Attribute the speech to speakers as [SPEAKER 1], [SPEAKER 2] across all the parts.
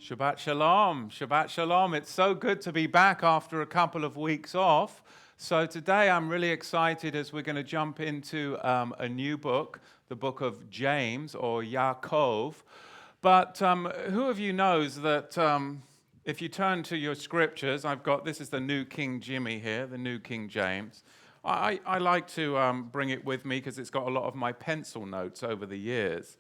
[SPEAKER 1] Shabbat Shalom, Shabbat Shalom. It's so good to be back after a couple of weeks off. So today I'm really excited as we're going to jump into a new book, the book of James or Yaakov. But who of you knows that if you turn to your scriptures, this is the New King Jimmy here, the New King James. I like to bring it with me because it's got a lot of my pencil notes over the years.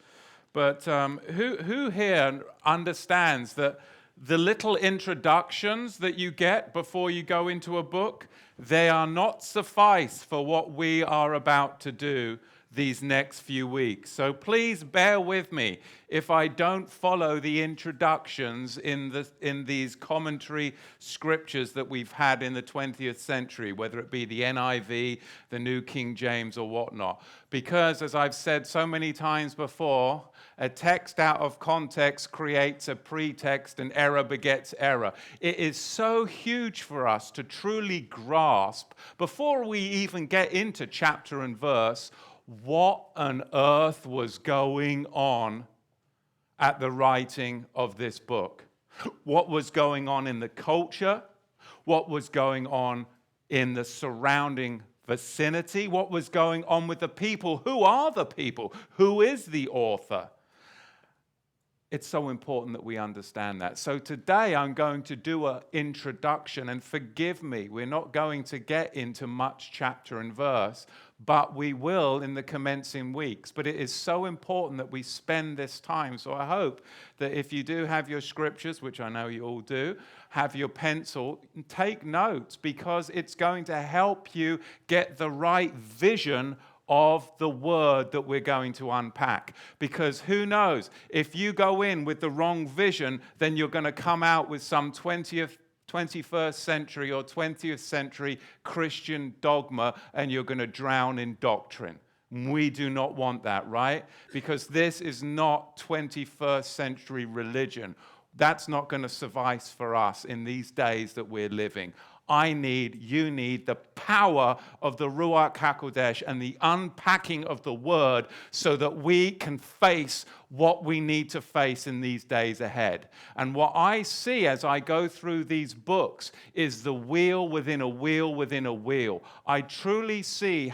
[SPEAKER 1] But who here understands that the little introductions that you get before you go into a book, they are not suffice for what we are about to do these next few weeks. So please bear with me if I don't follow the introductions in these commentary scriptures that we've had in the 20th century, whether it be the NIV, the New King James, or whatnot. Because, as I've said so many times before, a text out of context creates a pretext, and error begets error. It is so huge for us to truly grasp, before we even get into chapter and verse, what on earth was going on at the writing of this book? What was going on in the culture? What was going on in the surrounding vicinity? What was going on with the people? Who are the people? Who is the author? It's so important that we understand that. So today I'm going to do an introduction, and forgive me, we're not going to get into much chapter and verse, but we will in the commencing weeks. But it is so important that we spend this time. So I hope that if you do have your scriptures, which I know you all do, have your pencil, take notes, because it's going to help you get the right vision of the word that we're going to unpack. Because who knows, if you go in with the wrong vision, then you're going to come out with some 21st century or 20th century Christian dogma, and you're going to drown in doctrine. We do not want that, right? Because this is not 21st century religion. That's not going to suffice for us in these days that we're living. You need the power of the Ruach HaKodesh and the unpacking of the Word so that we can face what we need to face in these days ahead. And what I see as I go through these books is the wheel within a wheel within a wheel. I truly see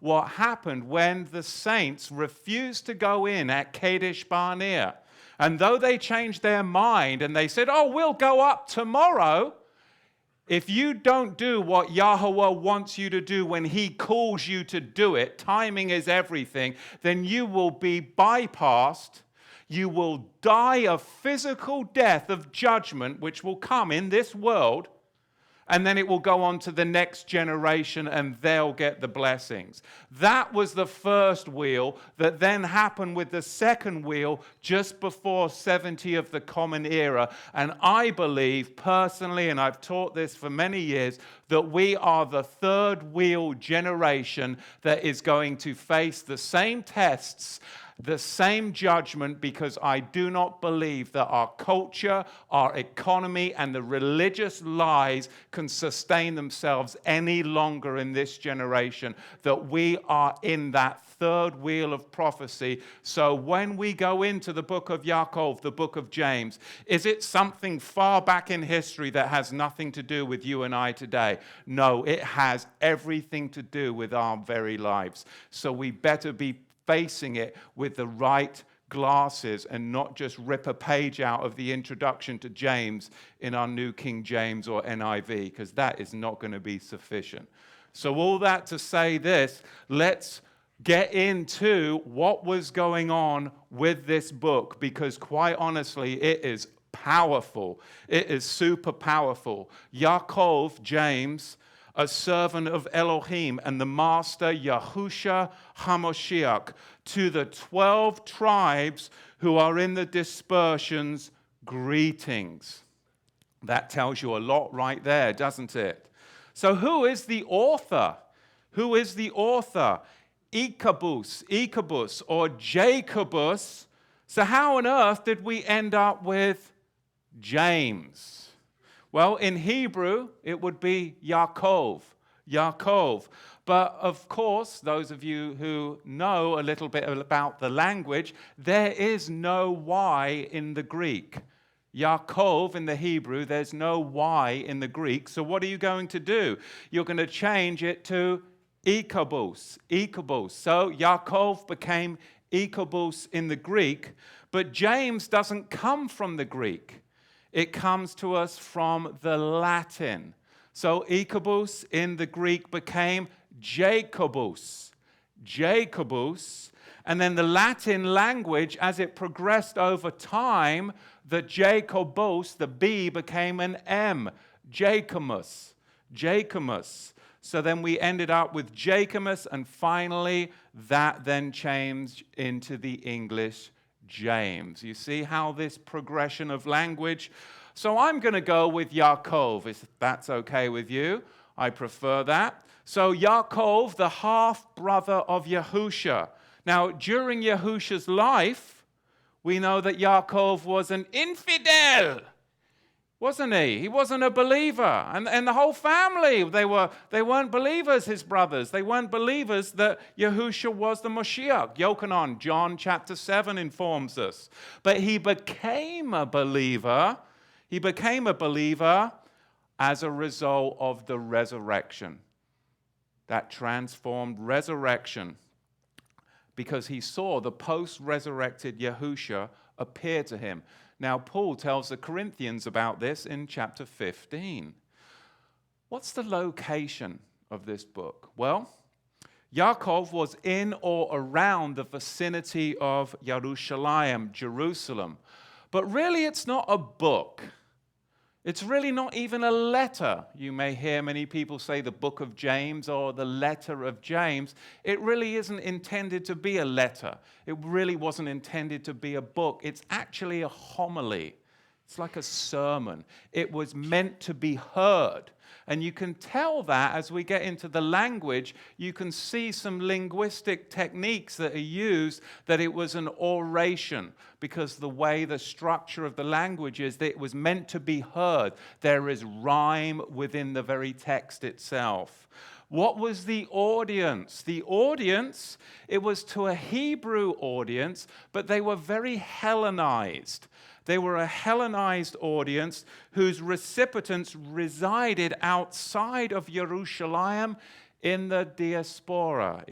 [SPEAKER 1] what happened when the saints refused to go in at Kadesh Barnea. And though they changed their mind and they said, we'll go up tomorrow, if you don't do what Yahweh wants you to do when he calls you to do it, timing is everything, then you will be bypassed. You will die a physical death of judgment, which will come in this world, and then it will go on to the next generation and they'll get the blessings. That was the first wheel that then happened with the second wheel just before 70 of the Common Era. And I believe personally, and I've taught this for many years, that we are the third wheel generation that is going to face the same tests, the same judgment, because I do not believe that our culture, our economy, and the religious lies can sustain themselves any longer in this generation, that we are in that third wheel of prophecy. So when we go into the book of Yaakov, the book of James, is it something far back in history that has nothing to do with you and I today? No, it has everything to do with our very lives. So we better be facing it with the right glasses and not just rip a page out of the introduction to James in our New King James or NIV, because that is not going to be sufficient. So all that to say this, let's get into what was going on with this book, because quite honestly, it is powerful. It is super powerful. Yaakov, James, a servant of Elohim, and the master Yahusha HaMoshiach, to the 12 tribes who are in the dispersions, greetings. That tells you a lot right there, doesn't it? So who is the author? Who is the author? Ichabus, or Jacobus. So how on earth did we end up with James? Well, in Hebrew, it would be Yaakov. But of course, those of you who know a little bit about the language, there is no Y in the Greek. Yaakov in the Hebrew, there's no Y in the Greek. So what are you going to do? You're going to change it to Ikabos. Ikabos. So Yaakov became Ikabos in the Greek. But James doesn't come from the Greek. It comes to us from the Latin. So Ikabos in the Greek became Jacobus. Jacobus. And then the Latin language, as it progressed over time, the Jacobos, the B, became an M. Jacomus. Jacomus. So then we ended up with Jacomus, and finally that then changed into the English James. You see how this progression of language. So I'm going to go with Yaakov, if that's okay with you. I prefer that. So Yaakov, the half-brother of Yahusha. Now, during Yahusha's life, we know that Yaakov was an infidel, wasn't he? He wasn't a believer. And the whole family, they weren't believers, his brothers. They weren't believers that Yahusha was the Moshiach. Yochanan, John chapter 7 informs us. But he became a believer. He became a believer as a result of the resurrection. That transformed resurrection. Because he saw the post-resurrected Yahusha appear to him. Now, Paul tells the Corinthians about this in chapter 15. What's the location of this book? Well, Yaakov was in or around the vicinity of Jerusalem. But really, it's not a book. It's really not even a letter. You may hear many people say the book of James or the letter of James. It really isn't intended to be a letter. It really wasn't intended to be a book. It's actually a homily. It's like a sermon. It was meant to be heard. And you can tell that as we get into the language, you can see some linguistic techniques that are used, that it was an oration, because the way the structure of the language is that it was meant to be heard. There is rhyme within the very text itself. What was the audience? The audience, it was to a Hebrew audience, but they were very Hellenized. They were a Hellenized audience whose recipients resided outside of Jerusalem in the diaspora,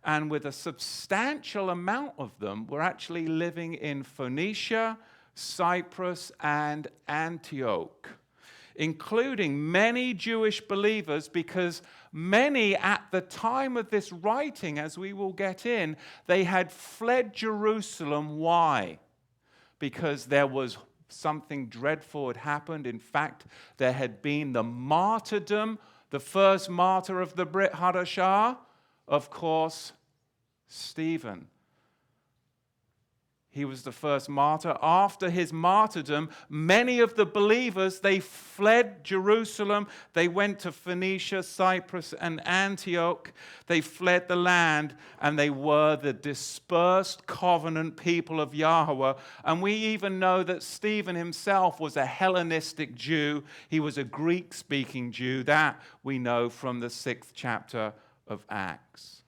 [SPEAKER 1] and with a substantial amount of them were actually living in Phoenicia, Cyprus, and Antioch, including many Jewish believers, because many at the time of this writing, as we will get in, they had fled Jerusalem. Why? Because there was something dreadful had happened. In fact, there had been the martyrdom, the first martyr of the Brit Hadashah, of course, Stephen. He was the first martyr. After his martyrdom, many of the believers, they fled Jerusalem. They went to Phoenicia, Cyprus, and Antioch. They fled the land, and they were the dispersed covenant people of Yahweh. And we even know that Stephen himself was a Hellenistic Jew. He was a Greek-speaking Jew. That we know from the 6th chapter of Acts.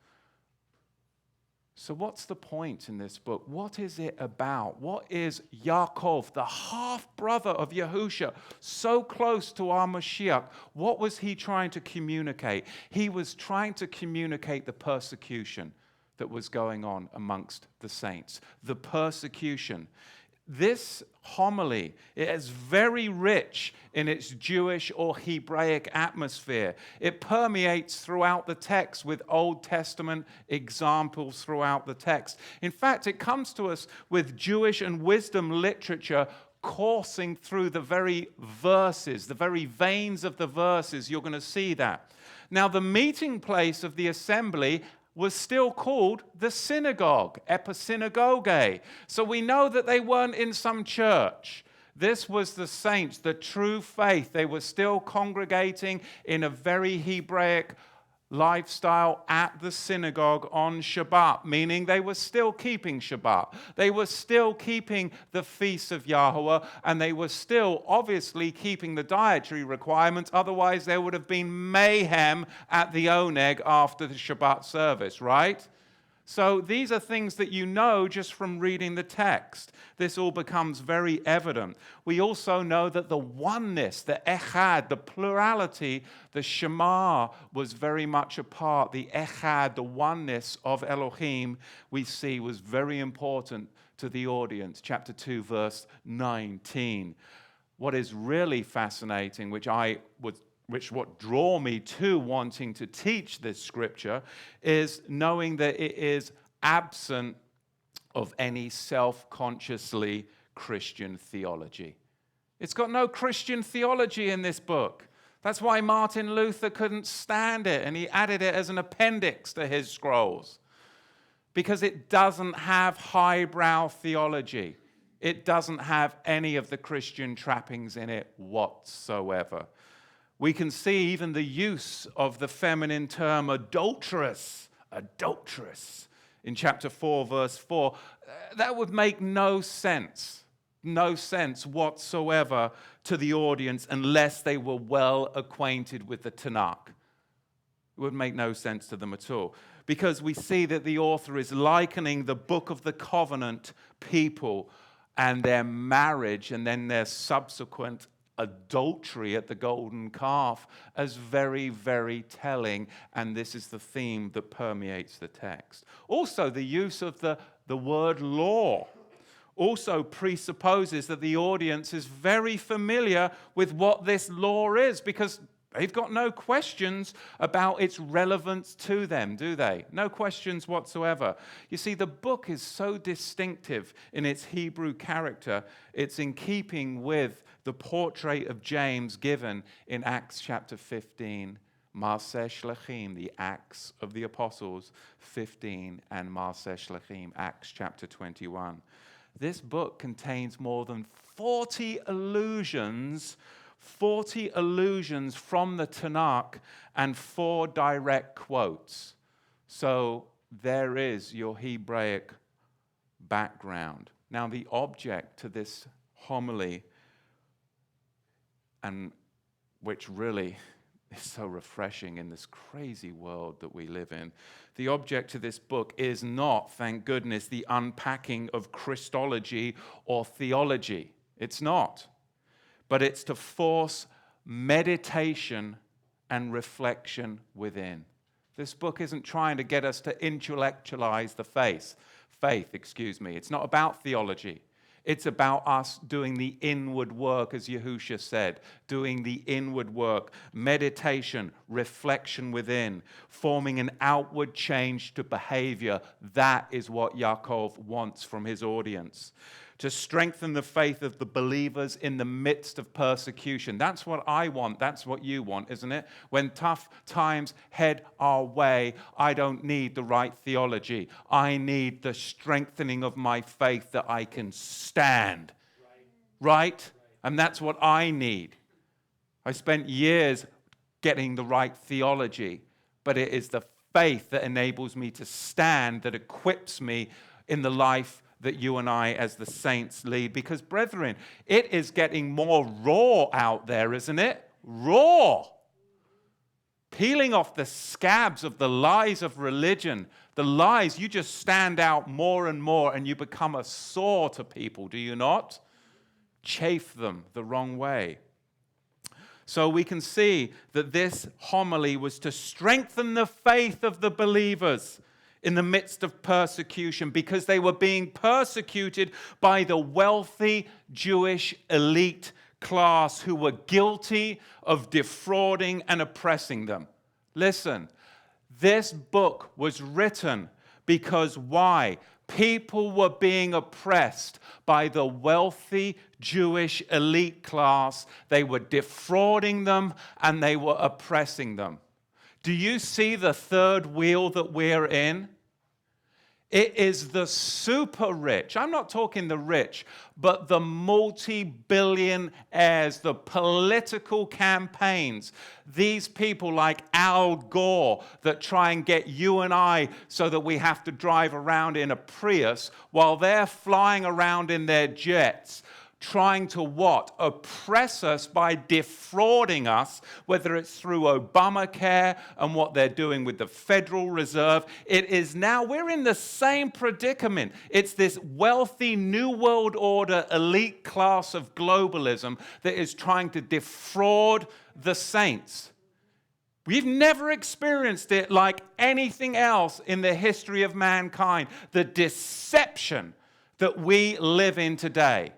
[SPEAKER 1] So what's the point in this book? What is it about? What is Yaakov, the half-brother of Yahusha, so close to our Mashiach? What was he trying to communicate? He was trying to communicate the persecution that was going on amongst the saints. The persecution. This homily is very rich in its Jewish or Hebraic atmosphere. It permeates throughout the text with Old Testament examples throughout the text. In fact, it comes to us with Jewish and wisdom literature coursing through the very verses, the very veins of the verses. You're going to see that. Now, the meeting place of the assembly was still called the synagogue, episynagoge. So we know that they weren't in some church. This was the saints, the true faith. They were still congregating in a very Hebraic lifestyle at the synagogue on Shabbat, meaning they were still keeping Shabbat. They were still keeping the feasts of Yahweh, and they were still obviously keeping the dietary requirements. Otherwise, there would have been mayhem at the Oneg after the Shabbat service, right? So these are things that you know just from reading the text. This all becomes very evident. We also know that the oneness, the echad, the plurality, the Shema was very much a part. The echad, the oneness of Elohim, we see was very important to the audience. Chapter 2, verse 19. What is really fascinating, which what draw me to wanting to teach this scripture, is knowing that it is absent of any self-consciously Christian theology. It's got no Christian theology in this book. That's why Martin Luther couldn't stand it, and he added it as an appendix to his scrolls. Because it doesn't have highbrow theology. It doesn't have any of the Christian trappings in it whatsoever. We can see even the use of the feminine term adulteress, in chapter 4, verse 4. That would make no sense whatsoever to the audience unless they were well acquainted with the Tanakh. It would make no sense to them at all. Because we see that the author is likening the book of the covenant people and their marriage and then their subsequent adultery at the golden calf as very, very telling, and this is the theme that permeates the text. Also, the use of the word law also presupposes that the audience is very familiar with what this law is, because they've got no questions about its relevance to them, do they? No questions whatsoever. You see, the book is so distinctive in its Hebrew character, it's in keeping with the portrait of James given in Acts chapter 15, Maaseh Shlachim, the Acts of the Apostles 15, and Maaseh Shlachim, Acts chapter 21. This book contains more than 40 allusions from the Tanakh and 4 direct quotes. So there is your Hebraic background. Now the object to this homily, and which really is so refreshing in this crazy world that we live in, the object to this book is not, thank goodness, the unpacking of Christology or theology. It's not. But it's to force meditation and reflection within. This book isn't trying to get us to intellectualize the faith. It's not about theology. It's about us doing the inward work, as Yahusha said, doing the inward work, meditation, reflection within, forming an outward change to behavior. That is what Yaakov wants from his audience. To strengthen the faith of the believers in the midst of persecution. That's what I want. That's what you want, isn't it? When tough times head our way, I don't need the right theology. I need the strengthening of my faith that I can stand. Right? And that's what I need. I spent years getting the right theology, but it is the faith that enables me to stand, that equips me in the life that you and I as the saints lead. Because, brethren, it is getting more raw out there, isn't it? Raw. Peeling off the scabs of the lies of religion. The lies, you just stand out more and more and you become a sore to people, do you not? Chafe them the wrong way. So we can see that this homily was to strengthen the faith of the believers in the midst of persecution, because they were being persecuted by the wealthy Jewish elite class who were guilty of defrauding and oppressing them. Listen, this book was written because why? People were being oppressed by the wealthy Jewish elite class. They were defrauding them and they were oppressing them. Do you see the third wheel that we're in? It is the super rich. I'm not talking the rich, but the multi-billionaires, the political campaigns. These people like Al Gore that try and get you and I so that we have to drive around in a Prius while they're flying around in their jets, trying to what? Oppress us by defrauding us, whether it's through Obamacare and what they're doing with the Federal Reserve. It is now, we're in the same predicament. It's this wealthy New World Order elite class of globalism that is trying to defraud the saints. We've never experienced it like anything else in the history of mankind. The deception that we live in today.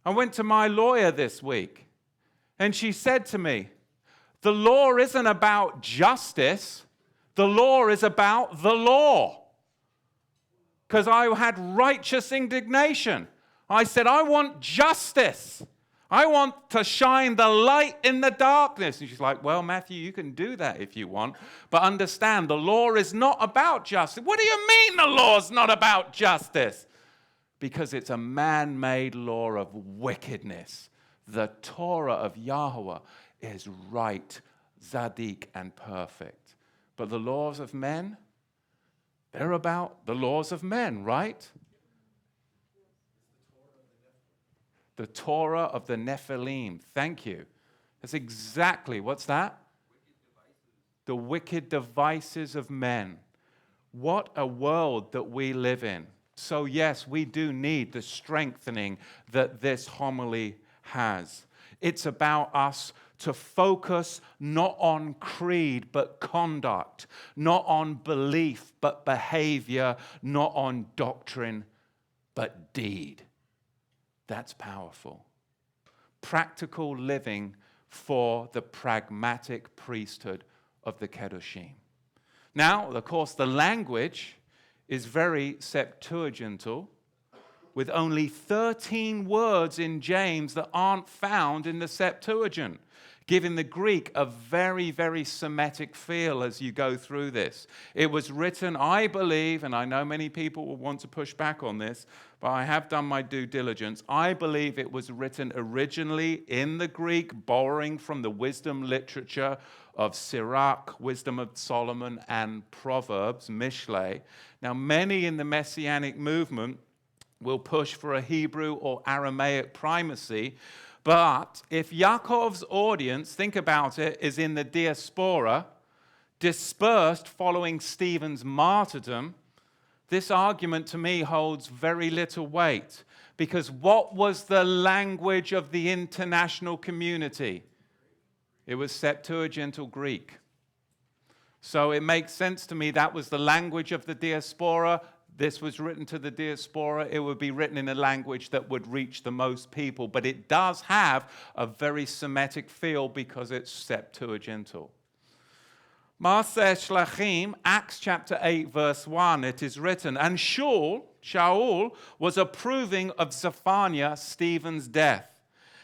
[SPEAKER 1] I went to my lawyer this week, and she said to me, the law isn't about justice, the law is about the law. Because I had righteous indignation. I said, I want justice. I want to shine the light in the darkness. And she's like, well, Matthew, you can do that if you want. But understand, the law is not about justice. What do you mean the law is not about justice? Because it's a man-made law of wickedness. The Torah of Yahweh is right, Tzadik, and perfect. But the laws of men, they're about the laws of men, right? The Torah of the Nephilim. Thank you. That's exactly, what's that? The wicked devices of men. What a world that we live in. So yes, we do need the strengthening that this homily has. It's about us to focus not on creed but conduct, not on belief but behavior, not on doctrine but deed. That's powerful. Practical living for the pragmatic priesthood of the Kedoshim. Now, of course, the language is very Septuagintal, with only 13 words in James that aren't found in the Septuagint, giving the Greek a very, very Semitic feel as you go through this. It was written, I believe, and I know many people will want to push back on this, but I have done my due diligence. I believe it was written originally in the Greek, borrowing from the wisdom literature of Sirach, Wisdom of Solomon, and Proverbs, Mishlei. Now, many in the Messianic movement will push for a Hebrew or Aramaic primacy, but if Yaakov's audience, think about it, is in the diaspora, dispersed following Stephen's martyrdom, this argument to me holds very little weight. Because what was the language of the international community? It was Septuagintal Greek. So it makes sense to me that was the language of the diaspora. This was written to the diaspora. It would be written in a language that would reach the most people. But it does have a very Semitic feel because it's Septuagintal. Maaseh Shlachim, Acts chapter 8, verse 1, it is written, and Shaul was approving of Zephaniah, Stephen's death.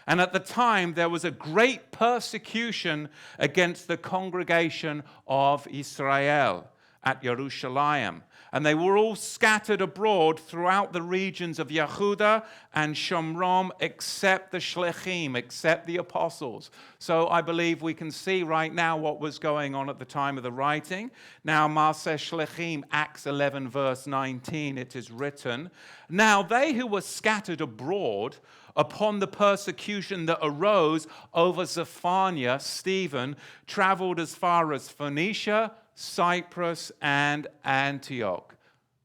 [SPEAKER 1] And at the time, there was a great persecution against the congregation of Israel at Jerusalem. And they were all scattered abroad throughout the regions of Yehuda and Shomron, except the Shlechim, except the apostles. So I believe we can see right now what was going on at the time of the writing. Now, Maaseh Shlechim, Acts 11, verse 19, it is written, now they who were scattered abroad upon the persecution that arose over Zephaniah, Stephen, traveled as far as Phoenicia, Cyprus, and Antioch.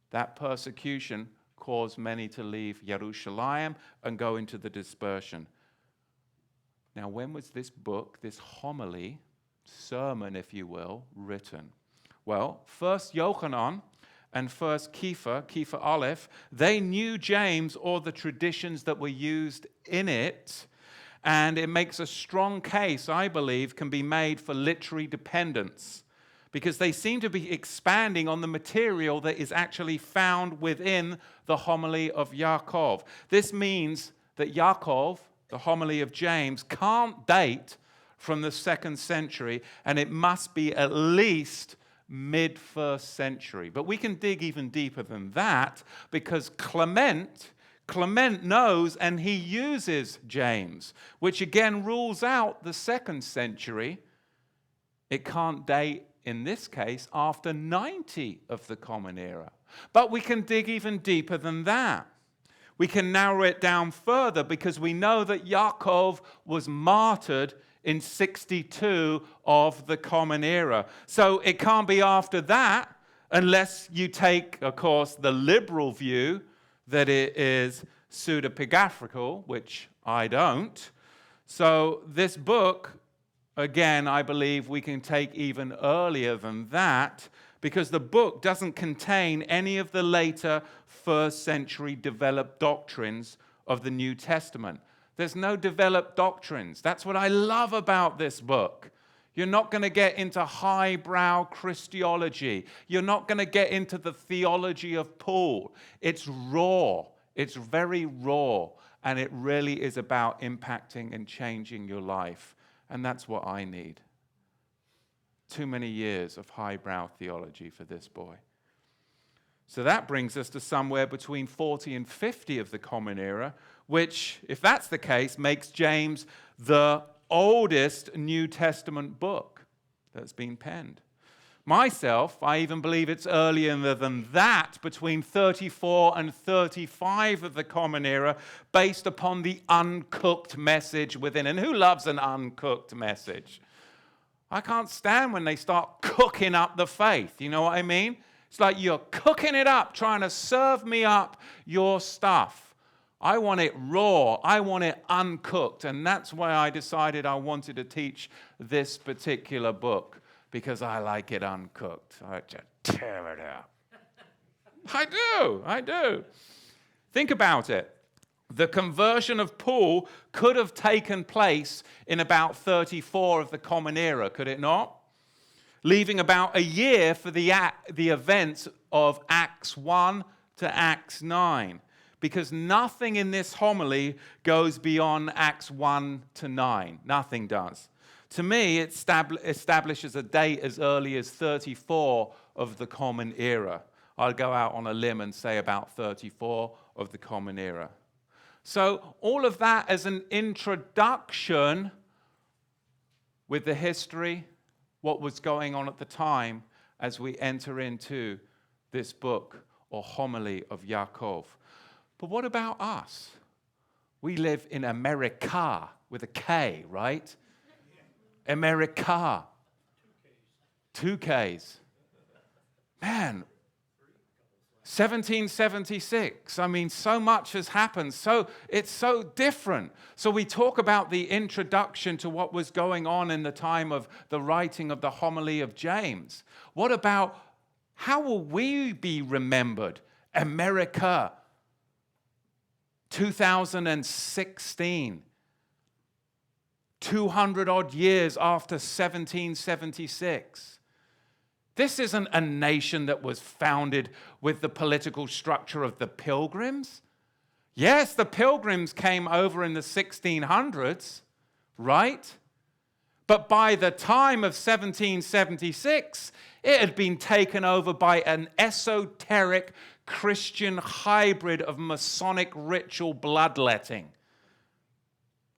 [SPEAKER 1] That persecution caused many to leave Jerusalem and go into the dispersion. Now, when was this book, this homily, sermon, if you will, written? Well, first Yochanan and first Kepha Aleph, they knew James or the traditions that were used in it, and it makes a strong case, I believe, can be made for literary dependence, because they seem to be expanding on the material that is actually found within the homily of Yaakov. This means that Yaakov, the homily of James, can't date from the 2nd century, and it must be at least mid-1st century. But we can dig even deeper than that, because Clement knows and he uses James, which again rules out the 2nd century. It can't date, in this case, after 90 of the Common Era. But we can dig even deeper than that. We can narrow it down further because we know that Yaakov was martyred in 62 of the Common Era. So it can't be after that unless you take, of course, the liberal view that it is pseudepigraphal, which I don't. So this book, again, I believe we can take even earlier than that because the book doesn't contain any of the later first century developed doctrines of the New Testament. There's no developed doctrines. That's what I love about this book. You're not going to get into highbrow Christology. You're not going to get into the theology of Paul. It's raw. It's very raw. And it really is about impacting and changing your life. And that's what I need. Too many years of highbrow theology for this boy. So that brings us to somewhere between 40 and 50 of the Common Era, which, if that's the case, makes James the oldest New Testament book that's been penned. Myself, I even believe it's earlier than that, between 34 and 35 of the Common Era, based upon the uncooked message within. And who loves an uncooked message? I can't stand when they start cooking up the faith. You know what I mean? It's like you're cooking it up, trying to serve me up your stuff. I want it raw. I want it uncooked. And that's why I decided I wanted to teach this particular book, because I like it uncooked. I like to tear it up. I do. Think about it. The conversion of Paul could have taken place in about 34 of the Common Era, could it not? Leaving about a year for the events of Acts 1 to Acts 9. Because nothing in this homily goes beyond Acts 1 to 9. Nothing does. To me, it establishes a date as early as 34 of the Common Era. I'll go out on a limb and say about 34 of the Common Era. So all of that as an introduction with the history, what was going on at the time as we enter into this book or homily of Yaakov. But what about us? We live in America with a K, right? America. 2 Ks. Man, 1776. I mean, so much has happened. So it's so different. So we talk about the introduction to what was going on in the time of the writing of the homily of James. What about how will we be remembered? America, 2016. 200 odd years after 1776. This isn't a nation that was founded with the political structure of the Pilgrims. Yes, the Pilgrims came over in the 1600s, right? But by the time of 1776, it had been taken over by an esoteric Christian hybrid of Masonic ritual bloodletting.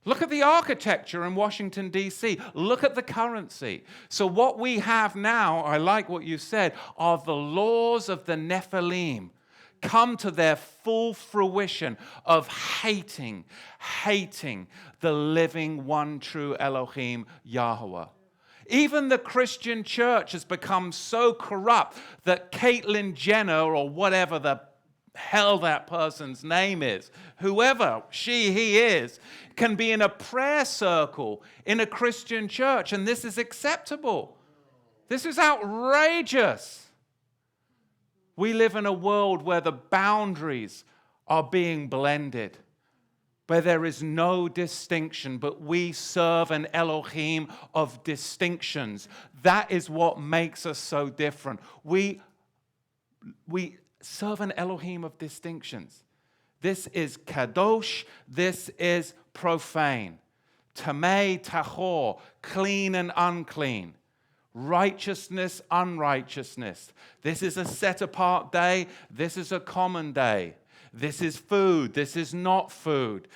[SPEAKER 1] Look at the architecture in Washington, D.C. Look at the currency. So what we have now, I like what you said, are the laws of the Nephilim come to their full fruition of hating the living one true Elohim, Yahweh. Even the Christian church has become so corrupt that Caitlyn Jenner, or whatever the hell that person's name is, whoever he is, can be in a prayer circle in a Christian church, and this is acceptable. This is outrageous. We live in a world where the boundaries are being blended, where there is no distinction, but we serve an Elohim of distinctions. That is what makes us so different. We serve an Elohim of distinctions. This is kadosh, this is profane. Tamei, tahor, clean and unclean. Righteousness, unrighteousness. This is a set-apart day, this is a common day. This is food, this is not food.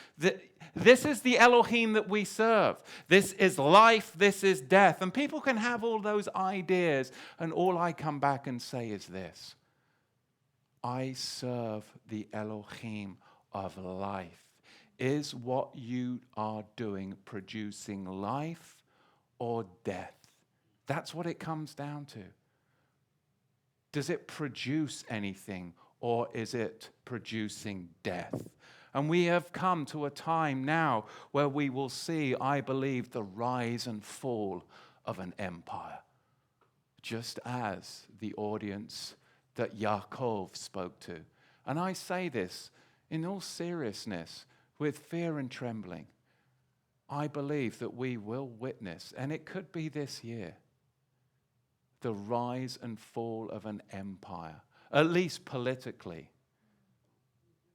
[SPEAKER 1] This is the Elohim that we serve. This is life, this is death. And people can have all those ideas, and all I come back and say is this: I serve the Elohim of life. Is what you are doing producing life or death? That's what it comes down to. Does it produce anything, or is it producing death? And we have come to a time now where we will see, I believe, the rise and fall of an empire. Just as the audience that Yaakov spoke to. And I say this in all seriousness, with fear and trembling. I believe that we will witness, and it could be this year, the rise and fall of an empire, at least politically.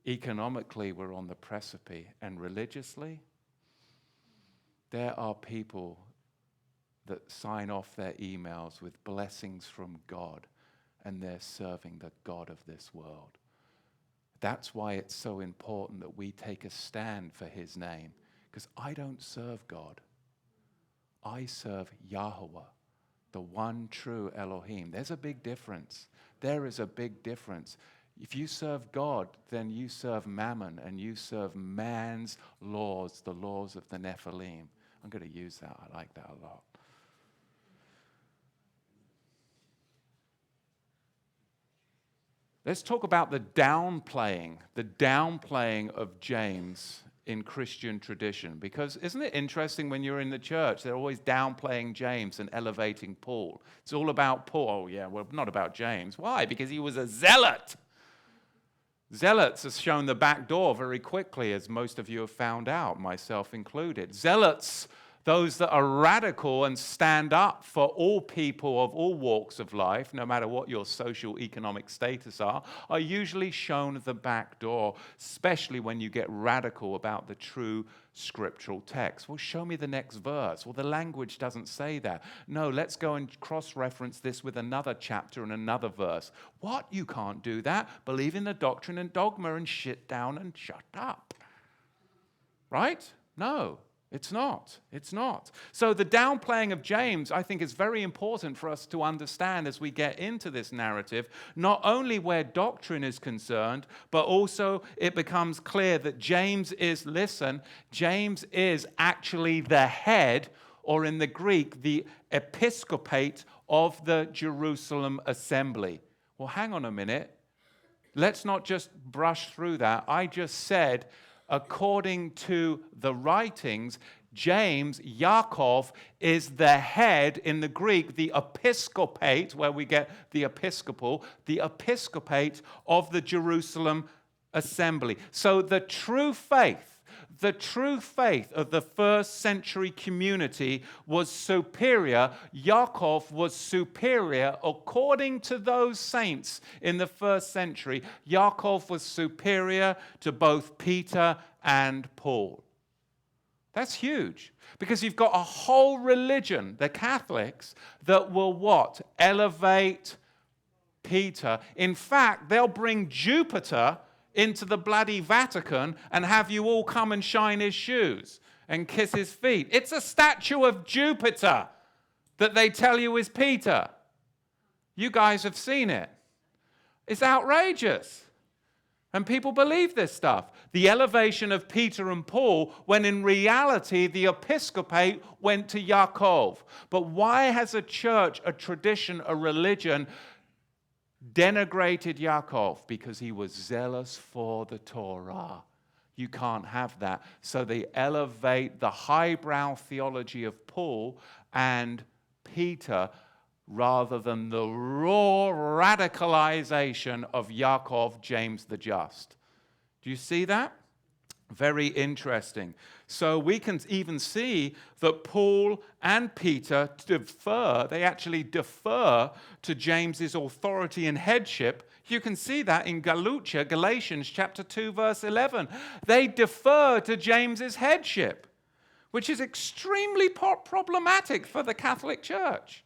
[SPEAKER 1] Economically, we're on the precipice, and religiously, there are people that sign off their emails with blessings from God, and they're serving the God of this world. That's why it's so important that we take a stand for his name, because I don't serve God. I serve Yahweh, the one true Elohim. There's a big difference. There is a big difference. If you serve God, then you serve Mammon, and you serve man's laws, the laws of the Nephilim. I'm going to use that. I like that a lot. Let's talk about the downplaying of James in Christian tradition. Because isn't it interesting when you're in the church, they're always downplaying James and elevating Paul. It's all about Paul. Oh, yeah, well, not about James. Why? Because he was a zealot. Zealots has shown the back door very quickly, as most of you have found out, myself included. Zealots, those that are radical and stand up for all people of all walks of life, no matter what your social economic status are usually shown the back door, especially when you get radical about the true scriptural text. Well, show me the next verse. Well, the language doesn't say that. No, let's go and cross-reference this with another chapter and another verse. What? You can't do that. Believe in the doctrine and dogma and shit down and shut up. Right? No. It's not. It's not. So the downplaying of James, I think, is very important for us to understand as we get into this narrative, not only where doctrine is concerned, but also it becomes clear that James is actually the head, or in the Greek, the Episcopate of the Jerusalem assembly. Well, hang on a minute. Let's not just brush through that. I just said, according to the writings, James, Yaakov, is the head in the Greek, the Episcopate, where we get the Episcopal, the Episcopate of the Jerusalem assembly. So the true faith of the first century community was superior. Yaakov was superior according to those saints in the first century. Yaakov was superior to both Peter and Paul. That's huge, because you've got a whole religion, the Catholics, that will what? Elevate Peter. In fact, they'll bring Jupiter into the bloody Vatican and have you all come and shine his shoes and kiss his feet. It's a statue of Jupiter that they tell you is Peter. You guys have seen it. It's outrageous. And people believe this stuff. The elevation of Peter and Paul, when in reality the episcopate went to Yaakov. But why has a church, a tradition, a religion denigrated Yaakov? Because he was zealous for the Torah. You can't have that. So they elevate the highbrow theology of Paul and Peter rather than the raw radicalization of Yaakov, James the Just. Do you see that? Very interesting. So we can even see that Paul and Peter they actually defer to James's authority and headship. You can see that in Galatians chapter 2, verse 11. They defer to James's headship, which is extremely problematic for the Catholic Church.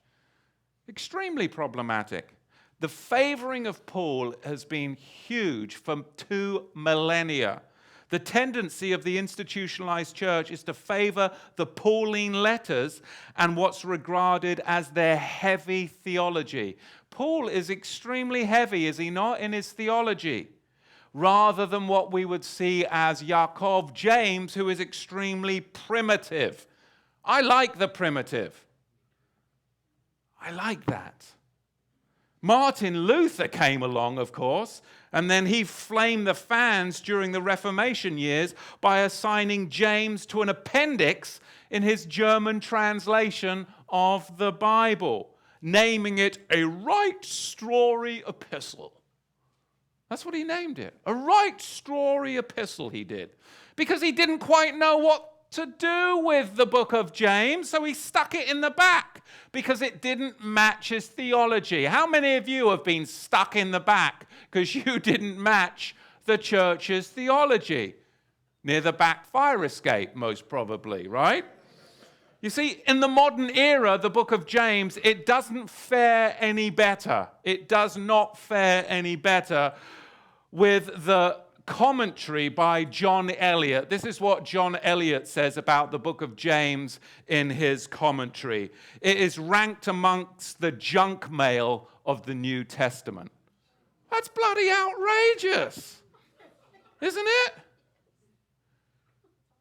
[SPEAKER 1] Extremely problematic. The favoring of Paul has been huge for 2 millennia. The tendency of the institutionalized church is to favor the Pauline letters and what's regarded as their heavy theology. Paul is extremely heavy, is he not, in his theology? rather than what we would see as Yaakov, James, who is extremely primitive. I like the primitive. I like that. Martin Luther came along, of course, and then he flamed the fans during the Reformation years by assigning James to an appendix in his German translation of the Bible, naming it a right strawy epistle. That's what he named it. A right strawy epistle he did. Because he didn't quite know what to do with the book of James, so he stuck it in the back because it didn't match his theology. How many of you have been stuck in the back because you didn't match the church's theology? Near the back fire escape, most probably, right? You see, in the modern era, the book of James, it doesn't fare any better. It does not fare any better with the commentary by John Eliot. This is what John Eliot says about the book of James in his commentary. It is ranked amongst the junk mail of the New Testament. That's bloody outrageous, isn't it?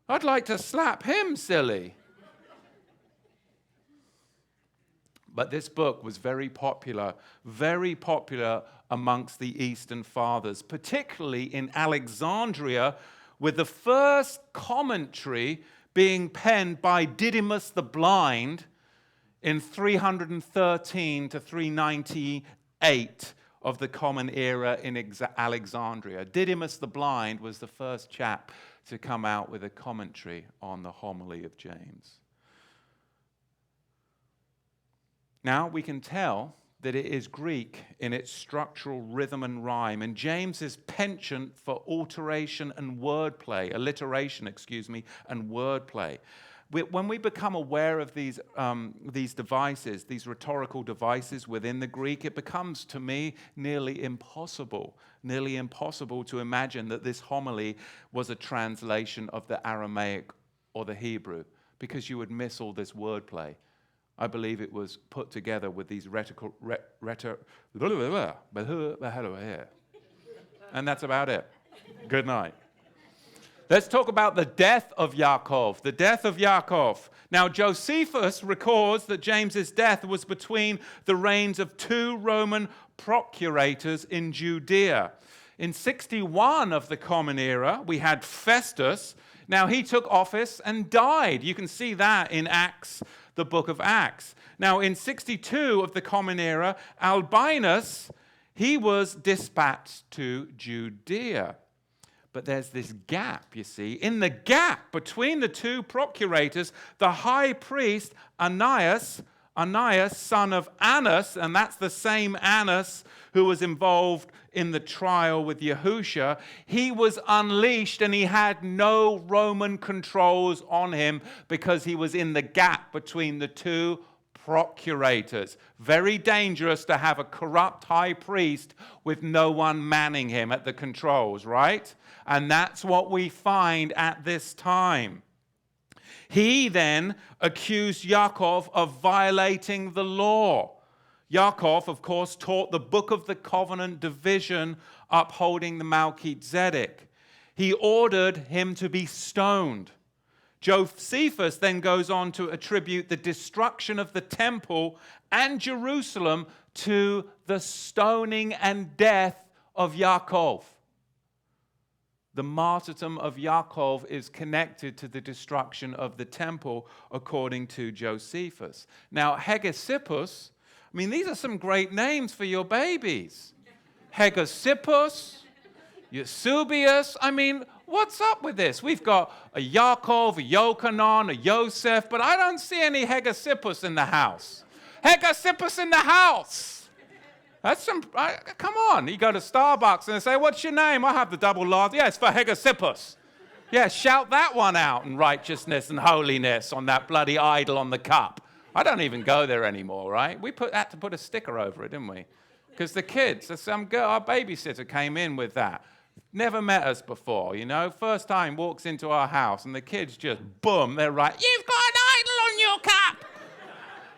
[SPEAKER 1] I'd like to slap him silly. But this book was very popular amongst the Eastern Fathers, particularly in Alexandria, with the first commentary being penned by Didymus the Blind in 313 to 398 of the Common Era in Alexandria. Didymus the Blind was the first chap to come out with a commentary on the homily of James. Now, we can tell that it is Greek in its structural rhythm and rhyme, and James is penchant for alliteration and wordplay, and wordplay. When we become aware of these devices, these rhetorical devices within the Greek, it becomes, to me, nearly impossible to imagine that this homily was a translation of the Aramaic or the Hebrew, because you would miss all this wordplay. I believe it was put together with these and that's about it. Good night. Let's talk about the death of Yaakov. The death of Yaakov. Now, Josephus records that James's death was between the reigns of two Roman procurators in Judea. In 61 of the Common Era, we had Festus. Now, he took office and died. You can see that in Acts, the book of Acts. Now, in 62 of the Common Era, Albinus, he was dispatched to Judea. But there's this gap, you see. In the gap between the two procurators, the high priest Ananias, son of Annas, and that's the same Annas who was involved in the trial with Yahusha, he was unleashed and he had no Roman controls on him because he was in the gap between the two procurators. Very dangerous to have a corrupt high priest with no one manning him at the controls, right? And that's what we find at this time. He then accused Yaakov of violating the law. Yaakov, of course, taught the Book of the Covenant division upholding the Melchizedek. He ordered him to be stoned. Josephus then goes on to attribute the destruction of the temple and Jerusalem to the stoning and death of Yaakov. The martyrdom of Yaakov is connected to the destruction of the temple, according to Josephus. Now, Hegesippus, these are some great names for your babies. Hegesippus, Eusebius. What's up with this? We've got a Yaakov, a Yochanan, a Yosef, but I don't see any Hegesippus in the house. Hegesippus in the house. That's some, come on. You go to Starbucks and they say, what's your name? I have the double large. Yeah, it's for Hegesippus. Yeah, shout that one out in righteousness and holiness on that bloody idol on the cup. I don't even go there anymore, right? We had to put a sticker over it, didn't we? Because the kids, some girl, our babysitter came in with that. Never met us before, First time walks into our house and the kids just, boom, they're right. You've got an idol on your cup.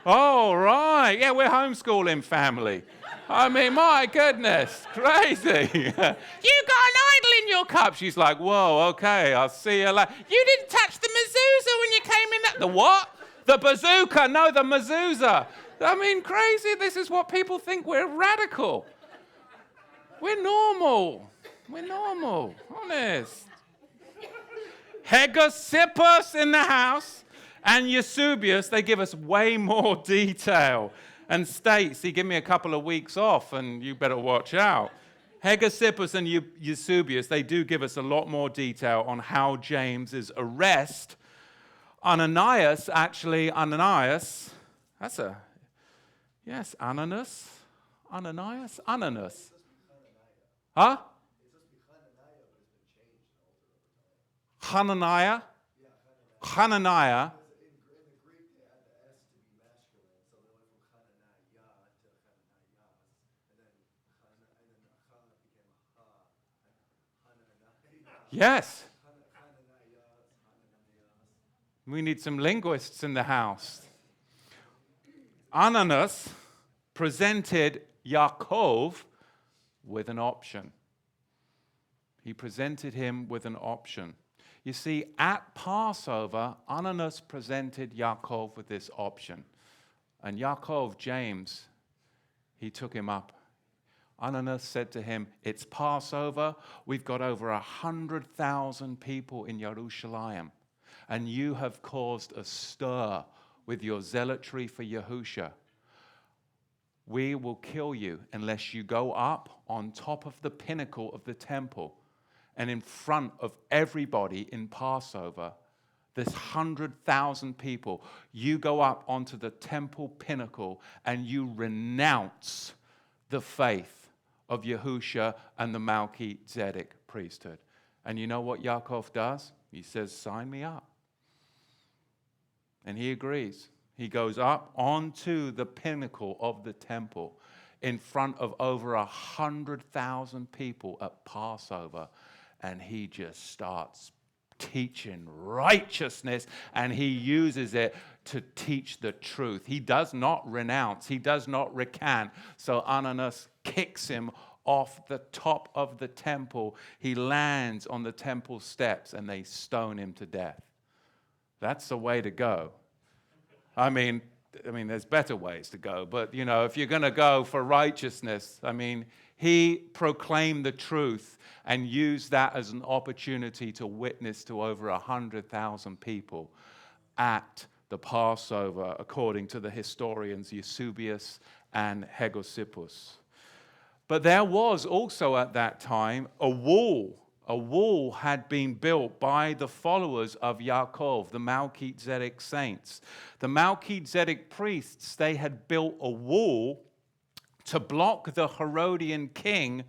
[SPEAKER 1] Oh, right. Yeah, we're homeschooling family. I mean, my goodness, crazy. You got an idol in your cup. She's like, whoa, okay, I'll see you later. You didn't touch the mezuzah when you came in. The what? The bazooka. No, the mezuzah. I mean, crazy. This is what people think. We're radical. We're normal. We're normal. Honest. Hegosippus in the house and Eusebius, they give us way more detail. And states, he give me a couple of weeks off and you better watch out. Hegesippus and Eusebius, they do give us a lot more detail on how James's arrest. Ananias, that's a, yes, Ananias. Huh? Hananiah. Yes. We need some linguists in the house. Ananias presented Yaakov with an option. He presented him with an option. You see, at Passover, Ananias presented Yaakov with this option. And Yaakov, James, he took him up. Ananias said to him, it's Passover. We've got over 100,000 people in Jerusalem. And you have caused a stir with your zealotry for Yahusha. We will kill you unless you go up on top of the pinnacle of the temple and in front of everybody in Passover, this 100,000 people, you go up onto the temple pinnacle and you renounce the faith of Yahusha and the Melchizedek priesthood. And you know what Yaakov does? He says, sign me up. And he agrees. He goes up onto the pinnacle of the temple in front of over 100,000 people at Passover. And he just starts teaching righteousness, and he uses it to teach the truth. He does not renounce. He does not recant. So Ananias kicks him off the top of the temple. He lands on the temple steps, and they stone him to death. That's the way to go. I mean, there's better ways to go, but, if you're going to go for righteousness, he proclaimed the truth and used that as an opportunity to witness to over 100,000 people at the Passover, according to the historians Eusebius and Hegesippus. But there was also at that time a wall. A wall had been built by the followers of Yaakov, the Melchizedek saints. The Melchizedek priests, they had built a wall to block the Herodian king,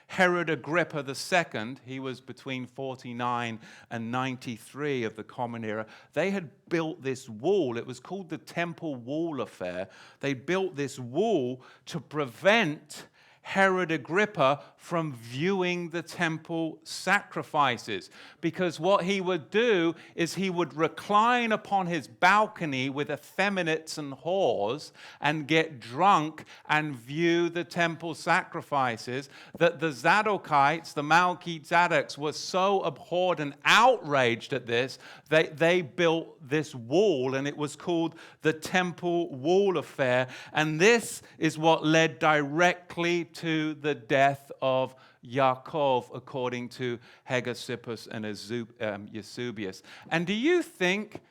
[SPEAKER 1] Herod Agrippa II. He was between 49 and 93 of the Common Era. They had built this wall. It was called the Temple Wall Affair. They built this wall to prevent Herod Agrippa from viewing the temple sacrifices. Because what he would do is he would recline upon his balcony with effeminates and whores and get drunk and view the temple sacrifices, that the Zadokites, the Melchizedeks, were so abhorred and outraged at this, they built this wall, and it was called the Temple Wall Affair. And this is what led directly to the death of Yaakov, according to Hegesippus and Eusebius. And do you think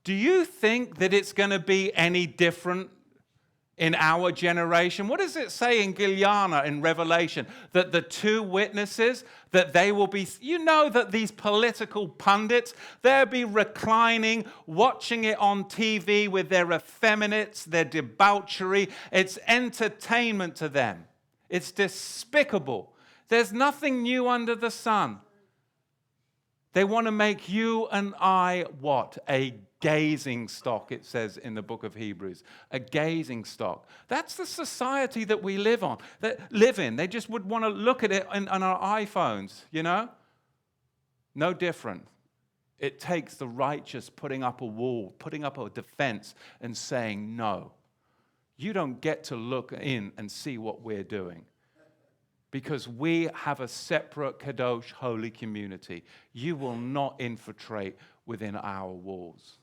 [SPEAKER 1] that it's going to be any different in our generation? What does it say in Gileana in Revelation? That the two witnesses, that they will be, that these political pundits, they'll be reclining, watching it on TV with their effeminates, their debauchery. It's entertainment to them. It's despicable. There's nothing new under the sun. They want to make you and I what? A gazing stock, it says in the book of Hebrews. A gazing stock. That's the society that we live in. They just would want to look at it on our iPhones, No different. It takes the righteous putting up a wall, putting up a defense and saying, no, you don't get to look in and see what we're doing. Because we have a separate Kadosh holy community. You will not infiltrate within our walls.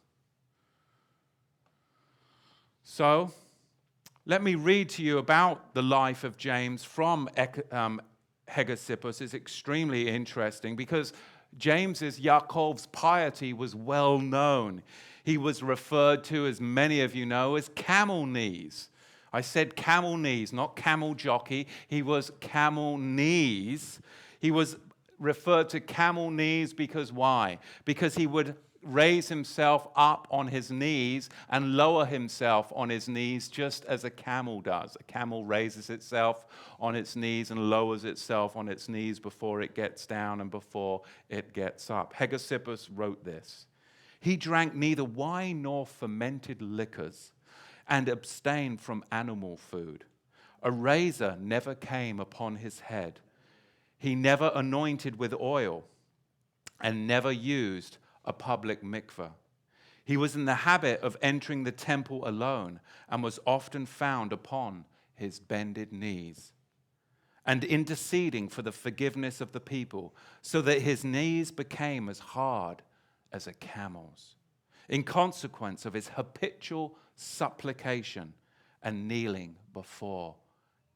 [SPEAKER 1] So, let me read to you about the life of James from Hegesippus. It's extremely interesting because James's, Yaakov's piety was well known. He was referred to, as many of you know, as camel knees. I said camel knees, not camel jockey. He was camel knees. He was referred to camel knees because why? Because he would raise himself up on his knees and lower himself on his knees just as a camel does. A camel raises itself on its knees and lowers itself on its knees before it gets down and before it gets up. Hegesippus wrote this. He drank neither wine nor fermented liquors and abstained from animal food. A razor never came upon his head. He never anointed with oil and never used a public mikveh. He was in the habit of entering the temple alone and was often found upon his bended knees and interceding for the forgiveness of the people, so that his knees became as hard as a camel's, in consequence of his habitual supplication and kneeling before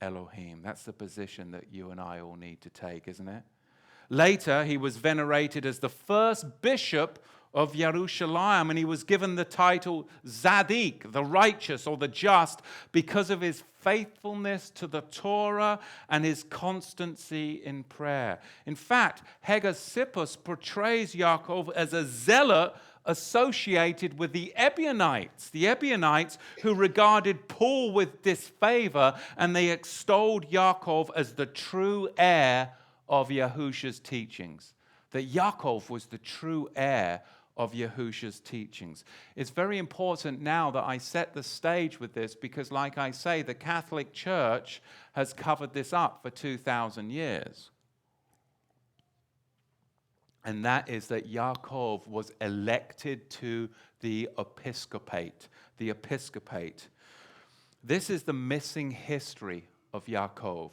[SPEAKER 1] Elohim. That's the position that you and I all need to take, isn't it? Later, he was venerated as the first bishop of Jerusalem, and he was given the title Tzadik, the righteous or the just, because of his faithfulness to the Torah and his constancy in prayer. In fact, Hegesippus portrays Yaakov as a zealot associated with the Ebionites who regarded Paul with disfavor, and they extolled Yaakov as the true heir of Yahusha's teachings. That Yaakov was the true heir of Yahusha's teachings. It's very important now that I set the stage with this because, like I say, the Catholic Church has covered this up for 2,000 years. And that is that Yaakov was elected to the Episcopate. The Episcopate. This is the missing history of Yaakov.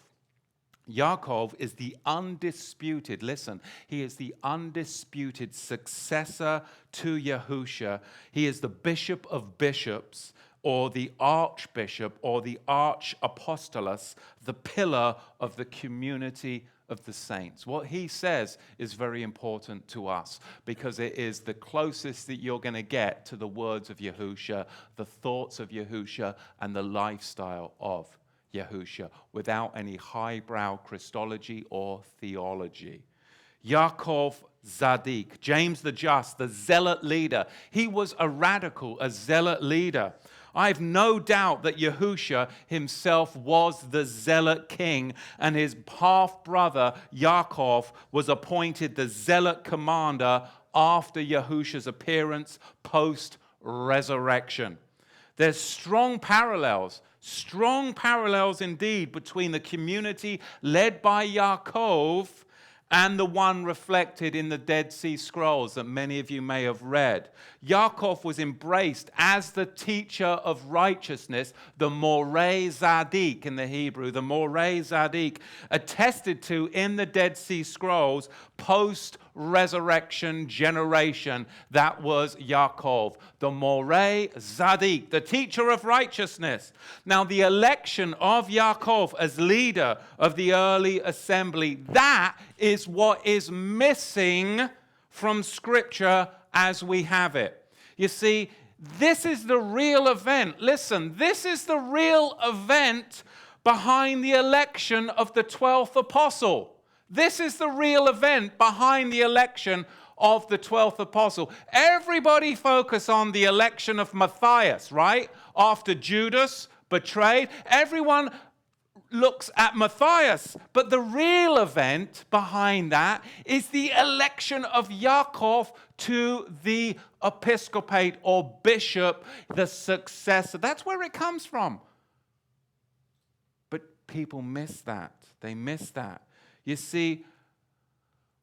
[SPEAKER 1] Yaakov is the undisputed, listen, he is the undisputed successor to Yahusha. He is the bishop of bishops, or the archbishop, or the archapostolus, the pillar of the community of the saints. What he says is very important to us because it is the closest that you're going to get to the words of Yahusha, the thoughts of Yahusha, and the lifestyle of Yahusha, without any highbrow Christology or theology. Yaakov Tzadik, James the Just, the Zealot Leader. He was a radical, a Zealot Leader. I have no doubt that Yahusha himself was the Zealot king, and his half-brother Yaakov was appointed the Zealot commander after Yahusha's appearance post-resurrection. There's strong parallels indeed between the community led by Yaakov and the one reflected in the Dead Sea Scrolls that many of you may have read. Yaakov was embraced as the teacher of righteousness, the Moreh Tzadik in the Hebrew, the Moreh Tzadik, attested to in the Dead Sea Scrolls, post-resurrection generation. That was Yaakov, the Moreh Tzadik, the teacher of righteousness. Now, the election of Yaakov as leader of the early assembly, that is what is missing from Scripture as we have it. You see, this is the real event. Listen, this is the real event behind the election of the 12th apostle. This is the real event behind the election of the 12th apostle. Everybody focus on the election of Matthias, right? After Judas betrayed, everyone looks at Matthias, but the real event behind that is the election of Yaakov to the episcopate or bishop, the successor. That's where it comes from. But people miss that. They miss that. You see,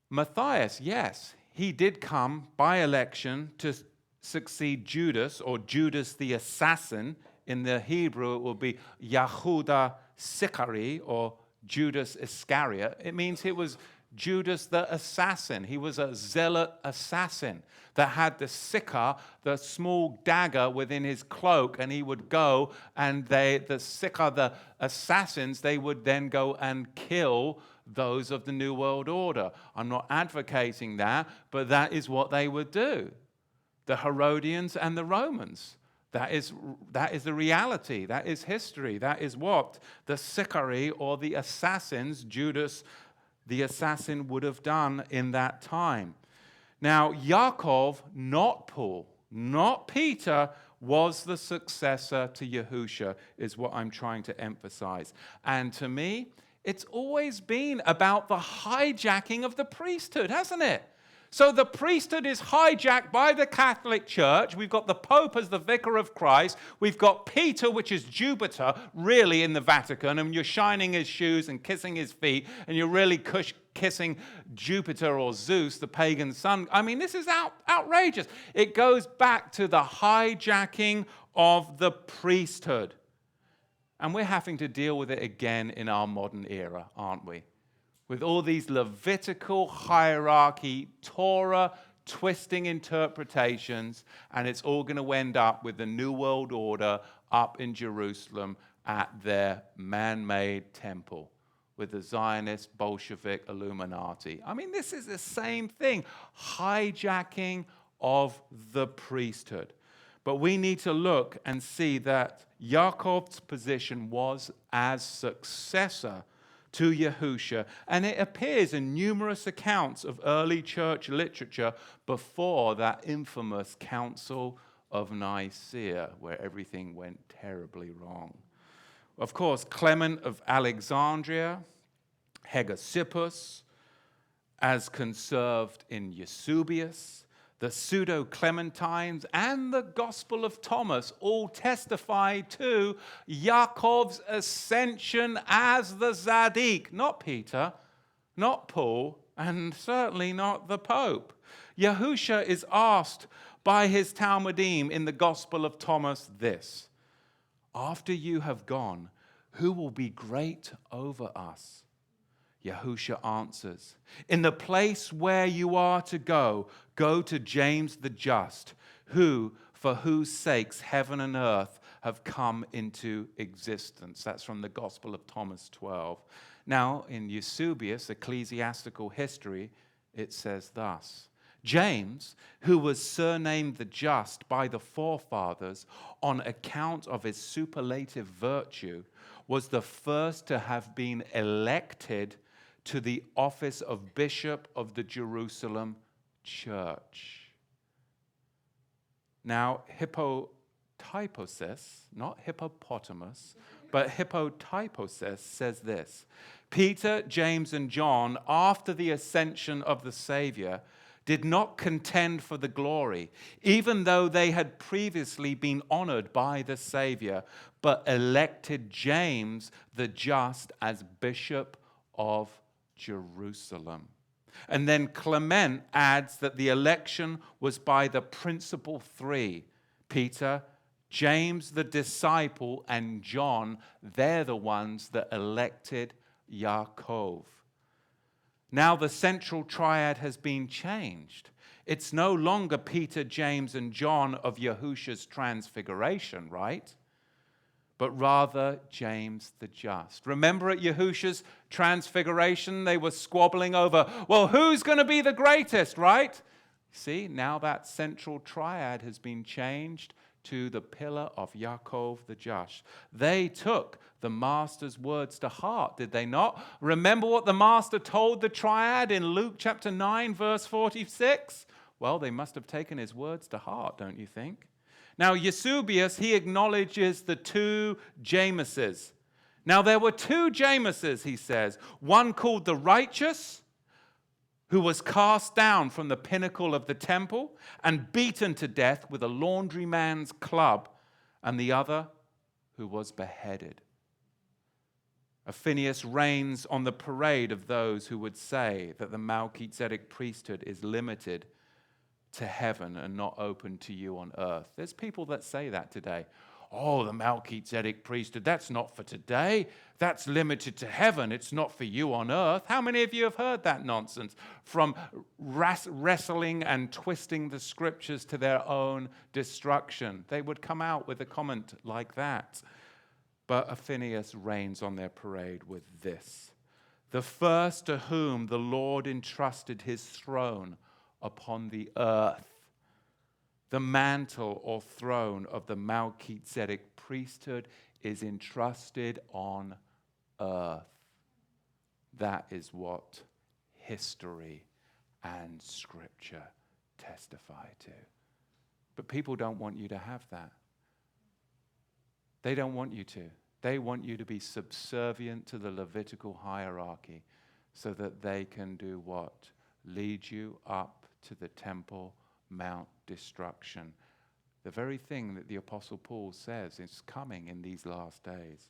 [SPEAKER 1] Matthias, yes, he did come by election to succeed Judas, or Judas the assassin In the Hebrew, it will be Yehuda Sikari, or Judas Iscariot. It means he was Judas the assassin. He was a zealot assassin that had the sikar, the small dagger within his cloak, and he would go and the sikar, the assassins, they would then go and kill those of the New World Order. I'm not advocating that, but that is what they would do. The Herodians and the Romans. That is the reality. That is history. That is what the Sicarii, or the assassins, Judas the assassin, would have done in that time. Now, Yaakov, not Paul, not Peter, was the successor to Yahusha, is what I'm trying to emphasize. And to me, it's always been about the hijacking of the priesthood, hasn't it? So the priesthood is hijacked by the Catholic Church. We've got the Pope as the vicar of Christ. We've got Peter, which is Jupiter, really in the Vatican, and you're shining his shoes and kissing his feet, and you're really kissing Jupiter or Zeus, the pagan sun. I mean, this is outrageous. It goes back to the hijacking of the priesthood. And we're having to deal with it again in our modern era, aren't we? With all these Levitical hierarchy, Torah twisting interpretations, and it's all going to end up with the New World Order up in Jerusalem at their man-made temple with the Zionist, Bolshevik, Illuminati. I mean, this is the same thing, hijacking of the priesthood. But we need to look and see that Yaakov's position was as successor to Yahusha, and it appears in numerous accounts of early church literature before that infamous Council of Nicaea, where everything went terribly wrong. Of course, Clement of Alexandria, Hegesippus, as conserved in Eusebius, the Pseudo-Clementines, and the Gospel of Thomas all testify to Yaakov's ascension as the Tzadik, not Peter, not Paul, and certainly not the Pope. Yahusha is asked by his Talmudim in the Gospel of Thomas this: "After you have gone, who will be great over us?" Yahusha answers, "In the place where you are to go, go to James the Just, for whose sakes heaven and earth have come into existence." That's from the Gospel of Thomas 12. Now, in Eusebius' Ecclesiastical History, it says thus: "James, who was surnamed the Just by the forefathers on account of his superlative virtue, was the first to have been elected to the office of Bishop of the Jerusalem Church." Now, hippotyposis, not hippopotamus, but hippotyposis says this: "Peter, James, and John, after the ascension of the Savior, did not contend for the glory, even though they had previously been honored by the Savior, but elected James the Just as Bishop of Jerusalem." And then Clement adds that the election was by the principal three: Peter, James the disciple, and John. They're the ones that elected Yaakov. Now the central triad has been changed. It's no longer Peter, James, and John of Yahusha's transfiguration, right? But rather James the Just. Remember at Yahusha's transfiguration, they were squabbling over, well, who's going to be the greatest, right? See, now that central triad has been changed to the pillar of Yaakov the Just. They took the master's words to heart, did they not? Remember what the master told the triad in Luke chapter 9, verse 46? Well, they must have taken his words to heart, don't you think? Now, Eusebius, he acknowledges the two Jameses. Now, there were two Jameses, he says. One called the righteous, who was cast down from the pinnacle of the temple and beaten to death with a laundryman's club, and the other who was beheaded. Phineas reigns on the parade of those who would say that the Melchizedek priesthood is limited to heaven and not open to you on earth. There's people that say that today. Oh, the Melchizedek priesthood, that's not for today. That's limited to heaven. It's not for you on earth. How many of you have heard that nonsense from wrestling and twisting the scriptures to their own destruction? They would come out with a comment like that. But Phineas reigns on their parade with this: the first to whom the Lord entrusted his throne upon the earth. The mantle or throne of the Melchizedek priesthood is entrusted on earth. That is what history and scripture testify to. But people don't want you to have that. They don't want you to. They want you to be subservient to the Levitical hierarchy so that they can do what? Lead you up to the Temple Mount destruction. The very thing that the Apostle Paul says is coming in these last days.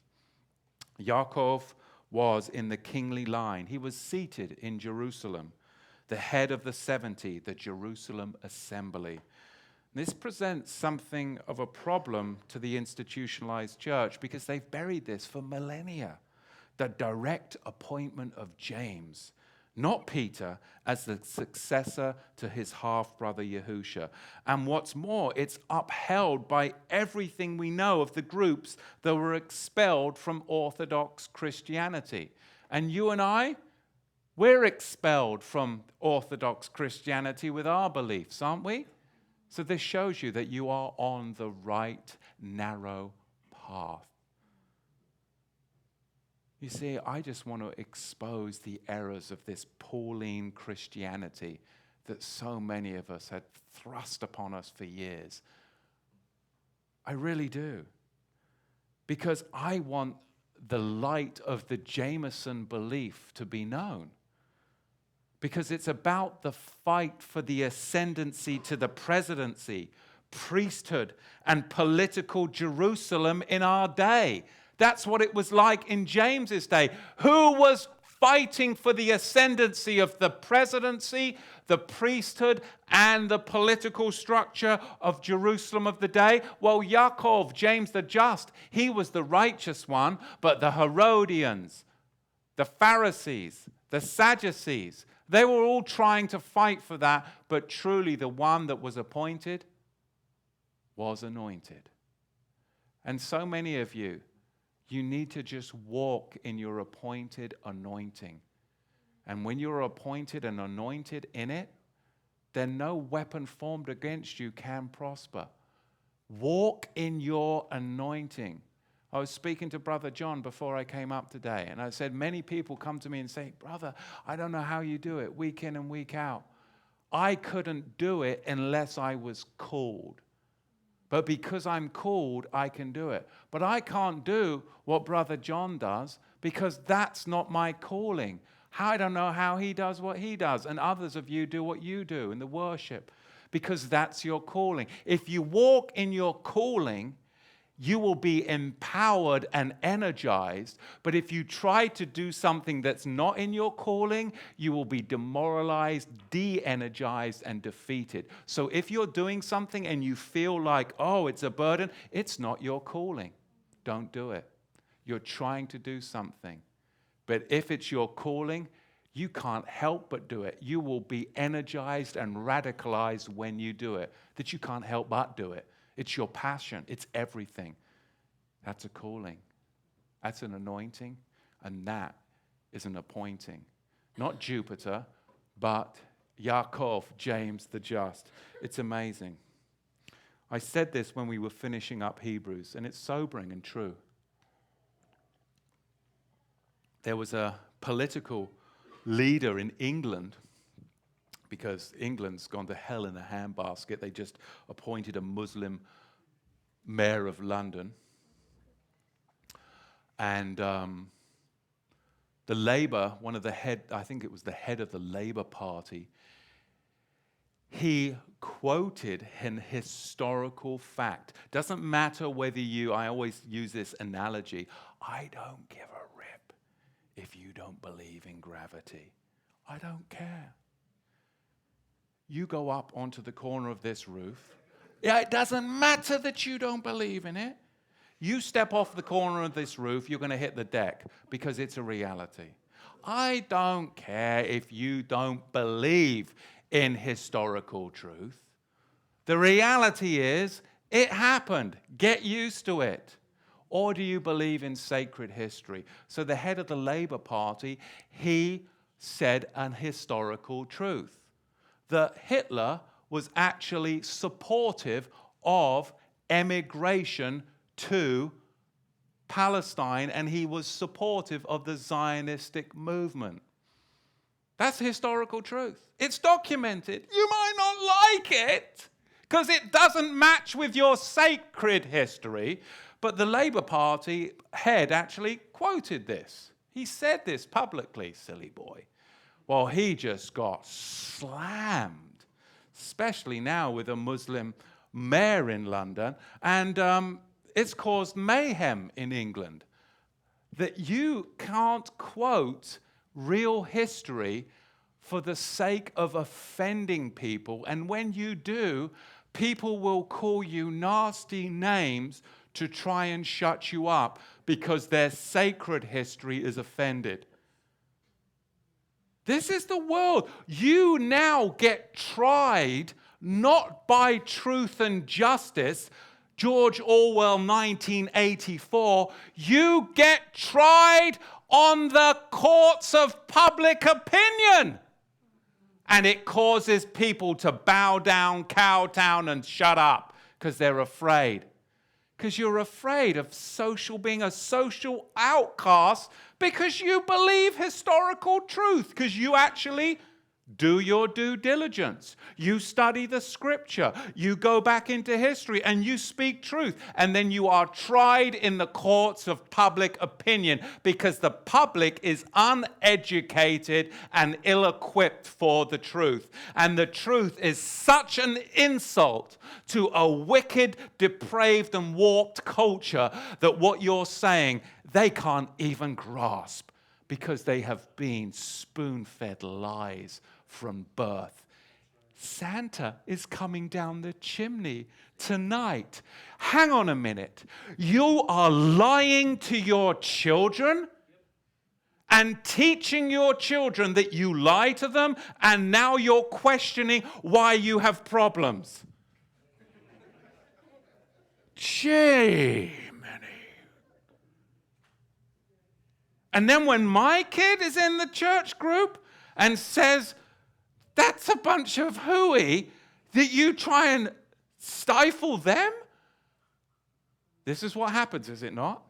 [SPEAKER 1] Yaakov was in the kingly line. He was seated in Jerusalem, the head of the 70, the Jerusalem assembly. This presents something of a problem to the institutionalized church because they've buried this for millennia. The direct appointment of James, not Peter, as the successor to his half-brother Yahusha. And what's more, it's upheld by everything we know of the groups that were expelled from Orthodox Christianity. And you and I, we're expelled from Orthodox Christianity with our beliefs, aren't we? So this shows you that you are on the right, narrow path. You see, I just want to expose the errors of this Pauline Christianity that so many of us had thrust upon us for years. I really do. Because I want the light of the Jameson belief to be known. Because it's about the fight for the ascendancy to the presidency, priesthood, and political Jerusalem in our day. That's what it was like in James's day. Who was fighting for the ascendancy of the presidency, the priesthood, and the political structure of Jerusalem of the day? Well, Yaakov, James the Just, he was the righteous one, but the Herodians, the Pharisees, the Sadducees, they were all trying to fight for that, but truly the one that was appointed was anointed. And so many of you, you need to just walk in your appointed anointing. And when you're appointed and anointed in it, then no weapon formed against you can prosper. Walk in your anointing. I was speaking to Brother John before I came up today, and I said, many people come to me and say, brother, I don't know how you do it week in and week out. I couldn't do it unless I was called. But because I'm called, I can do it. But I can't do what Brother John does because that's not my calling. I don't know how he does what he does, and others of you do what you do in the worship because that's your calling. If you walk in your calling, you will be empowered and energized. But if you try to do something that's not in your calling, you will be demoralized, de-energized, and defeated. So if you're doing something and you feel like, oh, it's a burden, it's not your calling. Don't do it. You're trying to do something. But if it's your calling, you can't help but do it. You will be energized and radicalized when you do it, that you can't help but do it. It's your passion. It's everything. That's a calling. That's an anointing. And that is an appointing. Not Jupiter, but Yaakov, James the Just. It's amazing. I said this when we were finishing up Hebrews, and it's sobering and true. There was a political leader in England, because England's gone to hell in a handbasket. They just appointed a Muslim mayor of London. And the Labour, one of the head, I think it was the head of the Labour Party, he quoted an historical fact. Doesn't matter whether I always use this analogy, I don't give a rip if you don't believe in gravity. I don't care. You go up onto the corner of this roof. Yeah, it doesn't matter that you don't believe in it. You step off the corner of this roof, you're going to hit the deck because it's a reality. I don't care if you don't believe in historical truth. The reality is, it happened. Get used to it. Or do you believe in sacred history? So the head of the Labour Party, he said an historical truth. That Hitler was actually supportive of emigration to Palestine, and he was supportive of the Zionistic movement. That's historical truth. It's documented. You might not like it because it doesn't match with your sacred history, but the Labour Party head actually quoted this. He said this publicly, silly boy. Well, he just got slammed, especially now with a Muslim mayor in London, and it's caused mayhem in England. That you can't quote real history for the sake of offending people, and when you do, people will call you nasty names to try and shut you up because their sacred history is offended. This is the world. You now get tried not by truth and justice, George Orwell 1984, you get tried on the courts of public opinion. And it causes people to bow down, cow down, and shut up because they're afraid. Because you're afraid of being a social outcast because you believe historical truth, because you actually do your due diligence. You study the scripture. You go back into history and you speak truth. And then you are tried in the courts of public opinion because the public is uneducated and ill-equipped for the truth. And the truth is such an insult to a wicked, depraved, and warped culture that what you're saying, they can't even grasp because they have been spoon-fed lies from birth. Santa is coming down the chimney tonight. Hang on a minute. You are lying to your children and teaching your children that you lie to them, and now you're questioning why you have problems. Gee, and then when my kid is in the church group and says, that's a bunch of hooey, that you try and stifle them? This is what happens, is it not?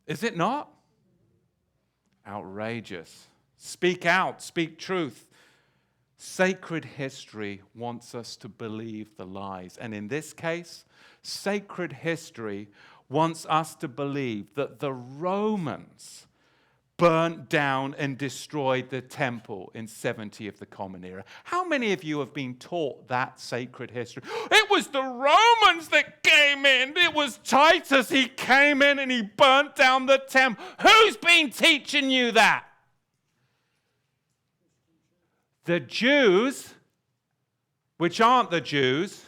[SPEAKER 1] Is it not? Outrageous. Speak out, speak truth. Sacred history wants us to believe the lies. And in this case, sacred history wants us to believe that the Romans burnt down and destroyed the temple in 70 of the Common Era. How many of you have been taught that sacred history? It was the Romans that came in. It was Titus. He came in and he burnt down the temple. Who's been teaching you that? The Jews, which aren't the Jews,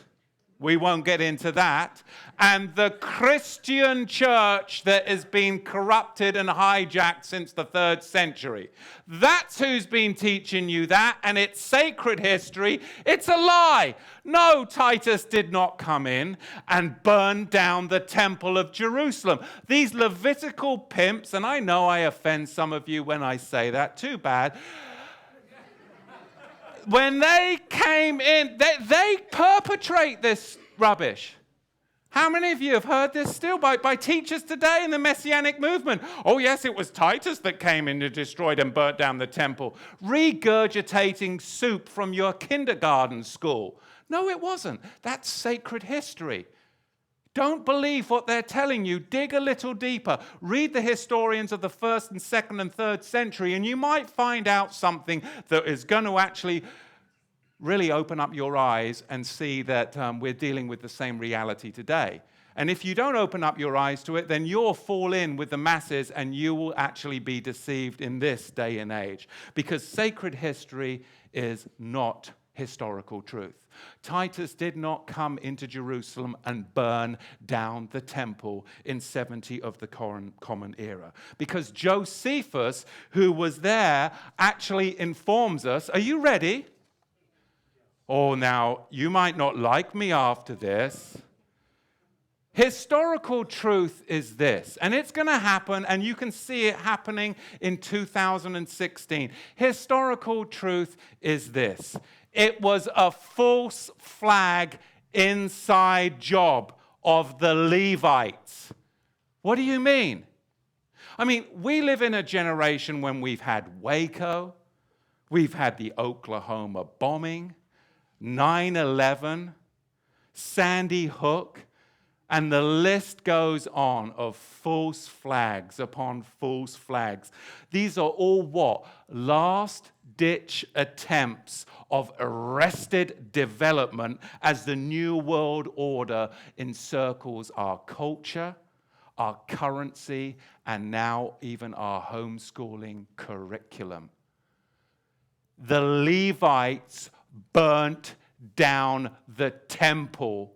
[SPEAKER 1] we won't get into that, and the Christian church that has been corrupted and hijacked since the 3rd century. That's who's been teaching you that, and it's sacred history. It's a lie. No, Titus did not come in and burn down the temple of Jerusalem. These Levitical pimps, and I know I offend some of you when I say that, too bad. When they came in, they perpetrate this rubbish. How many of you have heard this still by teachers today in the Messianic movement? Oh yes, it was Titus that came in and destroyed and burnt down the temple. Regurgitating soup from your kindergarten school. No, it wasn't. That's sacred history. Don't believe what they're telling you. Dig a little deeper. Read the historians of the 1st and 2nd and 3rd century, and you might find out something that is going to actually really open up your eyes and see that we're dealing with the same reality today. And if you don't open up your eyes to it, then you'll fall in with the masses and you will actually be deceived in this day and age. Because sacred history is not historical truth. Titus did not come into Jerusalem and burn down the temple in 70 of the Common Era. Because Josephus, who was there, actually informs us. Are you ready? Oh, now, you might not like me after this. Historical truth is this, and it's going to happen, and you can see it happening in 2016. Historical truth is this. It was a false flag inside job of the Levites. What do you mean? I mean, we live in a generation when we've had Waco, we've had the Oklahoma bombing, 9/11, Sandy Hook, and the list goes on of false flags upon false flags. These are all what? Last-ditch attempts of arrested development as the New World Order encircles our culture, our currency, and now even our homeschooling curriculum. The Levites burnt down the temple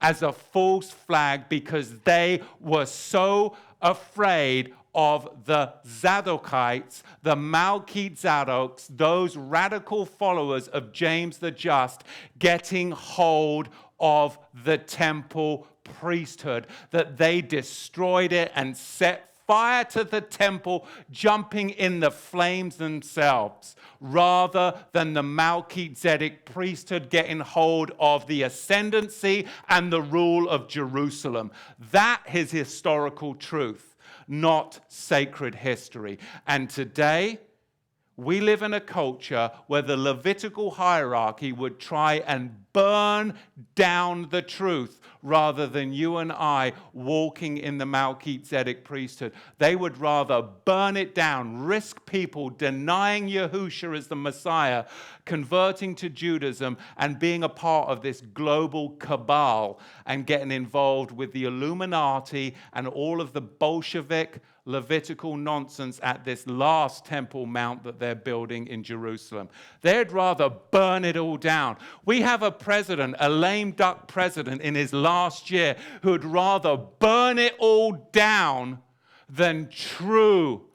[SPEAKER 1] as a false flag because they were so afraid of the Zadokites, the Melchizedeks, those radical followers of James the Just, getting hold of the temple priesthood, that they destroyed it and set fire to the temple, jumping in the flames themselves, rather than the Melchizedek priesthood getting hold of the ascendancy and the rule of Jerusalem. That is historical truth, not sacred history. And today, we live in a culture where the Levitical hierarchy would try and burn down the truth rather than you and I walking in the Melchizedek priesthood. They would rather burn it down, risk people denying Yahusha as the Messiah, converting to Judaism, and being a part of this global cabal and getting involved with the Illuminati and all of the Bolshevik Levitical nonsense at this last Temple Mount that they're building in Jerusalem. They'd rather burn it all down. We have a president, a lame duck president in his last year, who'd rather burn it all down than true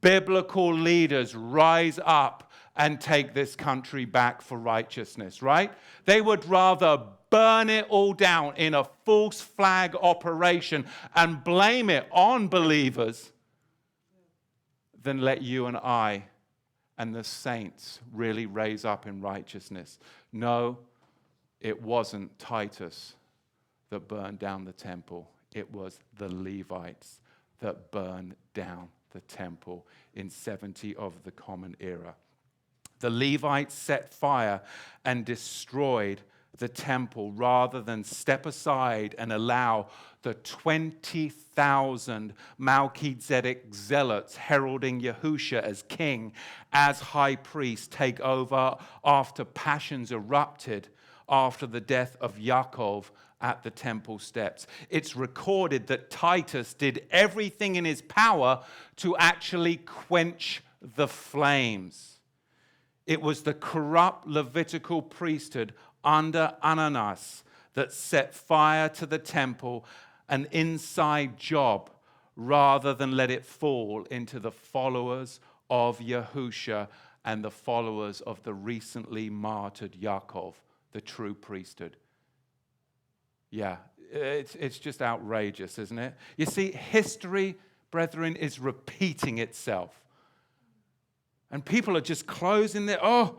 [SPEAKER 1] biblical leaders rise up and take this country back for righteousness, right? They would rather burn it all down in a false flag operation and blame it on believers than let you and I and the saints really raise up in righteousness. No, it wasn't Titus that burned down the temple. It was the Levites that burned down the temple in 70 of the Common Era. The Levites set fire and destroyed the temple rather than step aside and allow the 20,000 Melchizedek zealots heralding Yahusha as king, as high priest, take over after passions erupted after the death of Yaakov at the temple steps. It's recorded that Titus did everything in his power to actually quench the flames. It was the corrupt Levitical priesthood under Ananias that set fire to the temple, an inside job, rather than let it fall into the followers of Yahusha and the followers of the recently martyred Yaakov, the true priesthood. Yeah, it's just outrageous, isn't it? You see, history, brethren, is repeating itself. And people are just closing their, oh,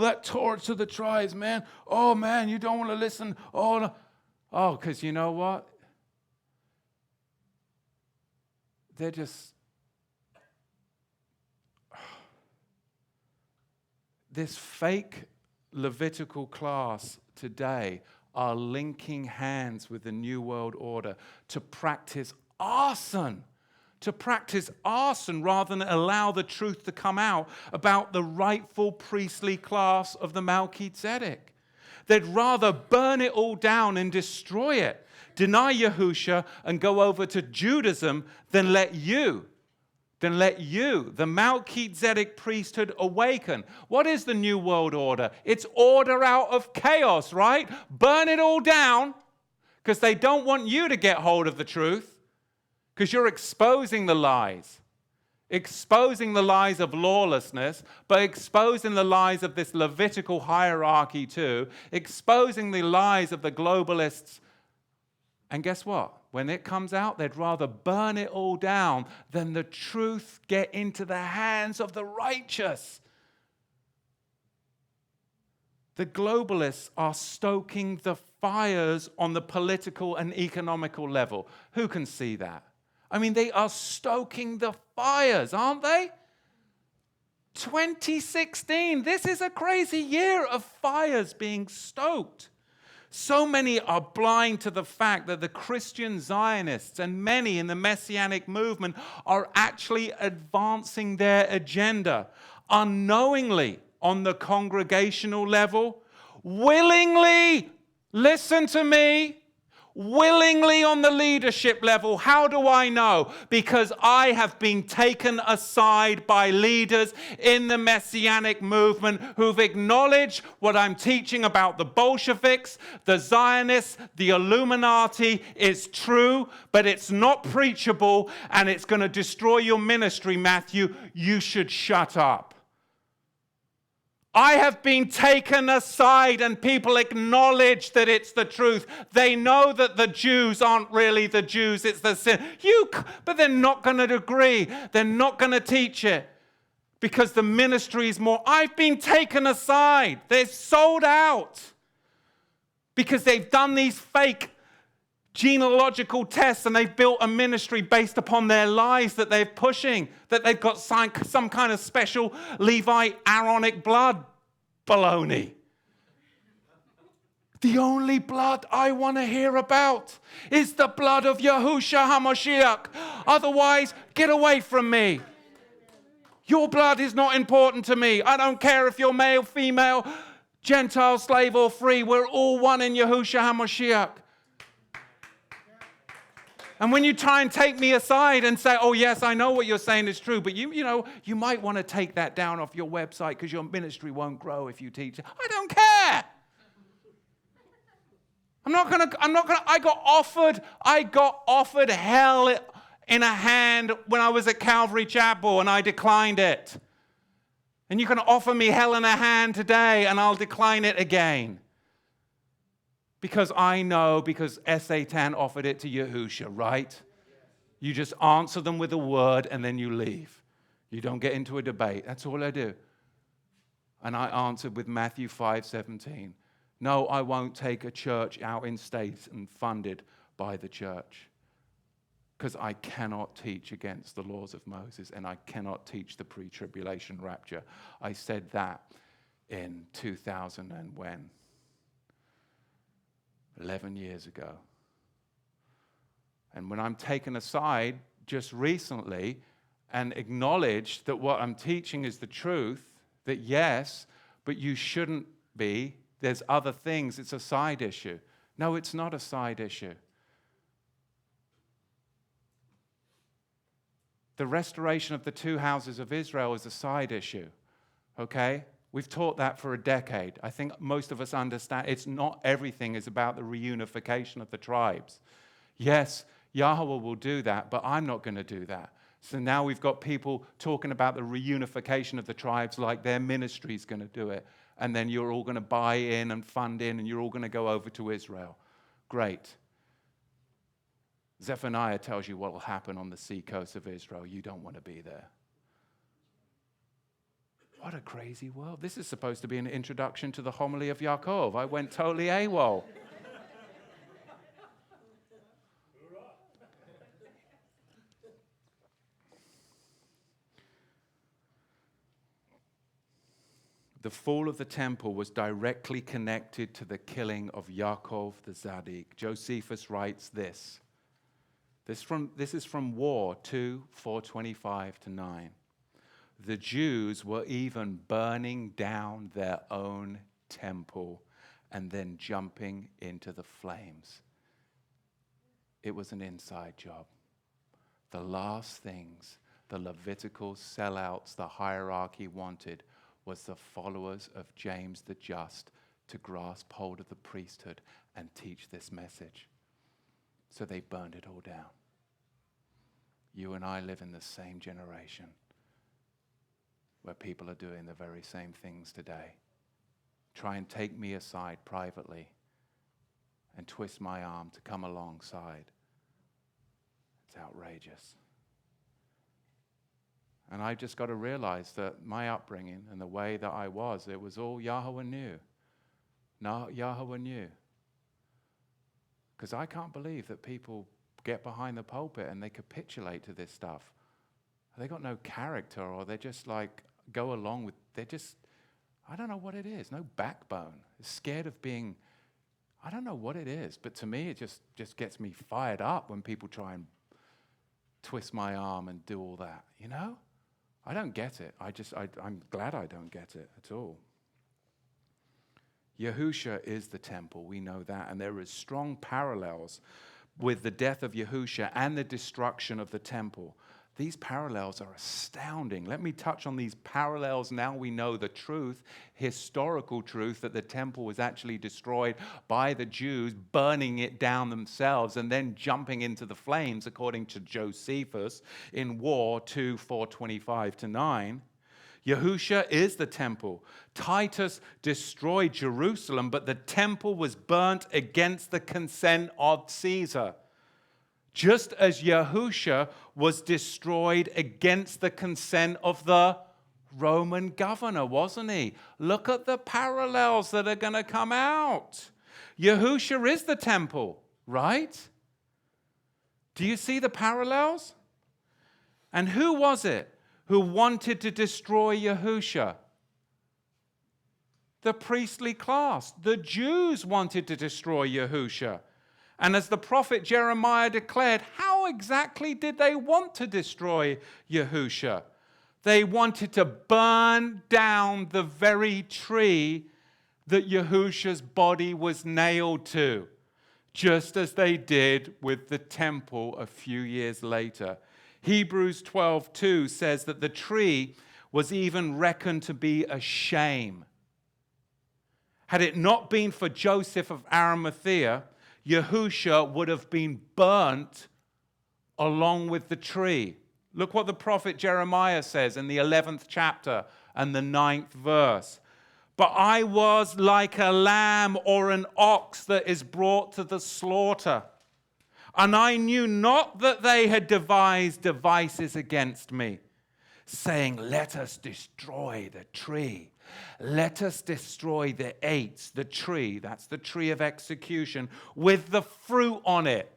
[SPEAKER 1] that Torah to the tribes, man. Oh, man, you don't want to listen. Oh, no. Oh, because you know what? They're just, this fake Levitical class today are linking hands with the New World Order to practice arson. Rather than allow the truth to come out about the rightful priestly class of the Melchizedek. They'd rather burn it all down and destroy it, deny Yahusha and go over to Judaism than let you then let you, the Melchizedek priesthood, awaken. What is the New World Order? It's order out of chaos, right? Burn it all down, because they don't want you to get hold of the truth, because you're exposing the lies. Exposing the lies of lawlessness, but exposing the lies of this Levitical hierarchy too, exposing the lies of the globalists. And guess what? When it comes out, they'd rather burn it all down than the truth get into the hands of the righteous. The globalists are stoking the fires on the political and economical level. Who can see that? I mean, they are stoking the fires, aren't they? 2016, this is a crazy year of fires being stoked. So many are blind to the fact that the Christian Zionists and many in the Messianic movement are actually advancing their agenda unknowingly on the congregational level, willingly, listen to me, willingly on the leadership level. How do I know? Because I have been taken aside by leaders in the Messianic movement who've acknowledged what I'm teaching about the Bolsheviks, the Zionists, the Illuminati is true, but it's not preachable and it's going to destroy your ministry, Matthew. You should shut up. I have been taken aside and people acknowledge that it's the truth. They know that the Jews aren't really the Jews, it's the sin. But they're not going to agree. They're not going to teach it because the ministry is more. I've been taken aside. They're sold out because they've done these fake genealogical tests and they've built a ministry based upon their lies that they're pushing, that they've got some kind of special Levite Aaronic blood baloney. The only blood I want to hear about is the blood of Yahusha HaMashiach. Otherwise, get away from me. Your blood is not important to me. I don't care if you're male, female, Gentile, slave, or free. We're all one in Yahusha HaMashiach. And when you try and take me aside and say, oh, yes, I know what you're saying is true, but you might want to take that down off your website because your ministry won't grow if you teach it. I don't care. I got offered hell in a hand when I was at Calvary Chapel and I declined it. And you can offer me hell in a hand today and I'll decline it again. Because I know, because Satan offered it to Yahusha, right? You just answer them with a word and then you leave. You don't get into a debate. That's all I do. And I answered with Matthew 5:17. No, I won't take a church out in states and funded by the church. Because I cannot teach against the laws of Moses and I cannot teach the pre-tribulation rapture. I said that in 2000 and when? 11 years ago. And when I'm taken aside just recently and acknowledged that what I'm teaching is the truth, that yes, but you shouldn't be, there's other things, it's a side issue. No, it's not a side issue. The restoration of the two houses of Israel is a side issue, okay? We've taught that for a decade. I think most of us understand it's not everything is about the reunification of the tribes. Yes, Yahweh will do that, but I'm not going to do that. So now we've got people talking about the reunification of the tribes like their ministry is going to do it. And then you're all going to buy in and fund in and you're all going to go over to Israel. Great. Zephaniah tells you what will happen on the seacoast of Israel. You don't want to be there. What a crazy world. This is supposed to be an introduction to the homily of Yaakov. I went totally AWOL. The fall of the temple was directly connected to the killing of Yaakov Tzadik. Josephus writes this. This is from War 2, 425-9. The Jews were even burning down their own temple and then jumping into the flames. It was an inside job. The last things the Levitical sellouts the hierarchy wanted was the followers of James the Just to grasp hold of the priesthood and teach this message. So they burned it all down. You and I live in the same generation where people are doing the very same things today. Try and take me aside privately and twist my arm to come alongside. It's outrageous. And I just got to realize that my upbringing and the way that I was, it was all Yahweh knew. No, Yahweh knew. Because I can't believe that people get behind the pulpit and they capitulate to this stuff. They got no character, or they just like go along with, they're just, I don't know what it is, no backbone. Scared of being, I don't know what it is, but to me it just gets me fired up when people try and twist my arm and do all that, you know? I don't get it. I'm glad I don't get it at all. Yahusha is the temple, we know that, and there is strong parallels with the death of Yahusha and the destruction of the temple. These parallels are astounding. Let me touch on these parallels. Now we know the truth, historical truth, that the temple was actually destroyed by the Jews, burning it down themselves and then jumping into the flames, according to Josephus in War 2, 425-9. Yahusha is the temple. Titus destroyed Jerusalem, but the temple was burnt against the consent of Caesar. Just as Yahusha was destroyed against the consent of the Roman governor, wasn't he? Look at the parallels that are going to come out. Yahusha is the temple, right? Do you see the parallels? And who was it who wanted to destroy Yahusha? The priestly class. The Jews wanted to destroy Yahusha. And as the prophet Jeremiah declared, how exactly did they want to destroy Yahusha? They wanted to burn down the very tree that Yahusha's body was nailed to, just as they did with the temple a few years later. Hebrews 12:2 says that the tree was even reckoned to be a shame. Had it not been for Joseph of Arimathea, Yahusha would have been burnt along with the tree. Look what the prophet Jeremiah says in the 11th chapter and the 9th verse. But I was like a lamb or an ox that is brought to the slaughter. And I knew not that they had devised devices against me, saying, let us destroy the tree. Let us destroy the eights, the tree, that's the tree of execution, with the fruit on it.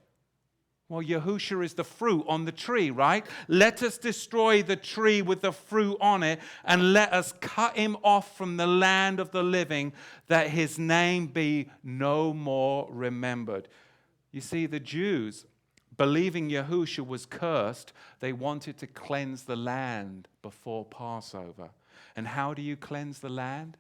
[SPEAKER 1] Well, Yahusha is the fruit on the tree, right? Let us destroy the tree with the fruit on it, and let us cut him off from the land of the living, that his name be no more remembered. You see, the Jews, believing Yahusha was cursed, they wanted to cleanse the land before Passover. And how do you cleanse the land?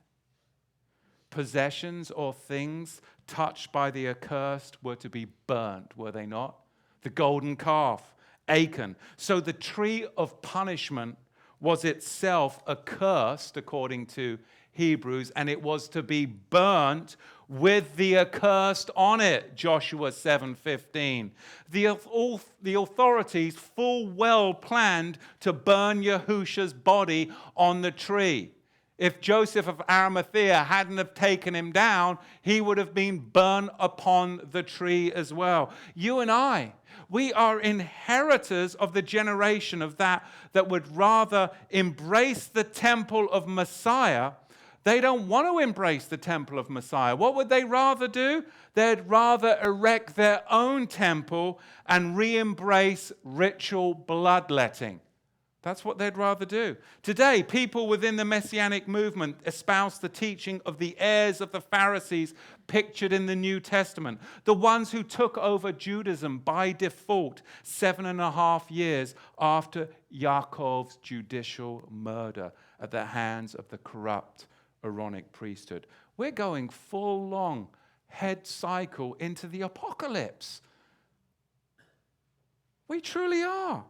[SPEAKER 1] Possessions or things touched by the accursed were to be burnt, were they not? The golden calf, Achan. So the tree of punishment was itself accursed, according to Hebrews, and it was to be burnt with the accursed on it, Joshua 7:15. The authorities full well planned to burn Yahusha's body on the tree. If Joseph of Arimathea hadn't have taken him down, he would have been burnt upon the tree as well. You and I, we are inheritors of the generation of that would rather embrace the temple of Messiah. They don't want to embrace the temple of Messiah. What would they rather do? They'd rather erect their own temple and re-embrace ritual bloodletting. That's what they'd rather do. Today, people within the Messianic movement espouse the teaching of the heirs of the Pharisees pictured in the New Testament, the ones who took over Judaism by default 7.5 years after Yaakov's judicial murder at the hands of the corrupt Aaronic priesthood. We're going full long head cycle into the apocalypse. We truly are.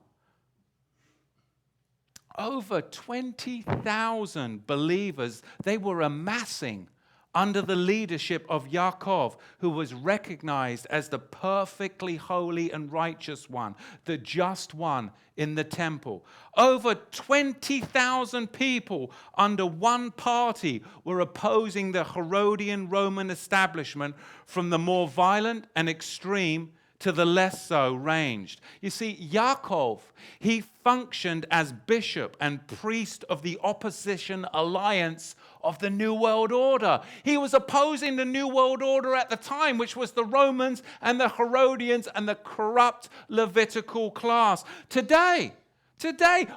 [SPEAKER 1] Over 20,000 believers, they were amassing under the leadership of Yaakov, who was recognized as the perfectly holy and righteous one, the just one in the temple. Over 20,000 people under one party were opposing the Herodian Roman establishment, from the more violent and extreme to the less so ranged. You see, Yaakov, he functioned as bishop and priest of the opposition alliance of the New World Order. He was opposing the New World Order at the time, which was the Romans and the Herodians and the corrupt Levitical class. Today,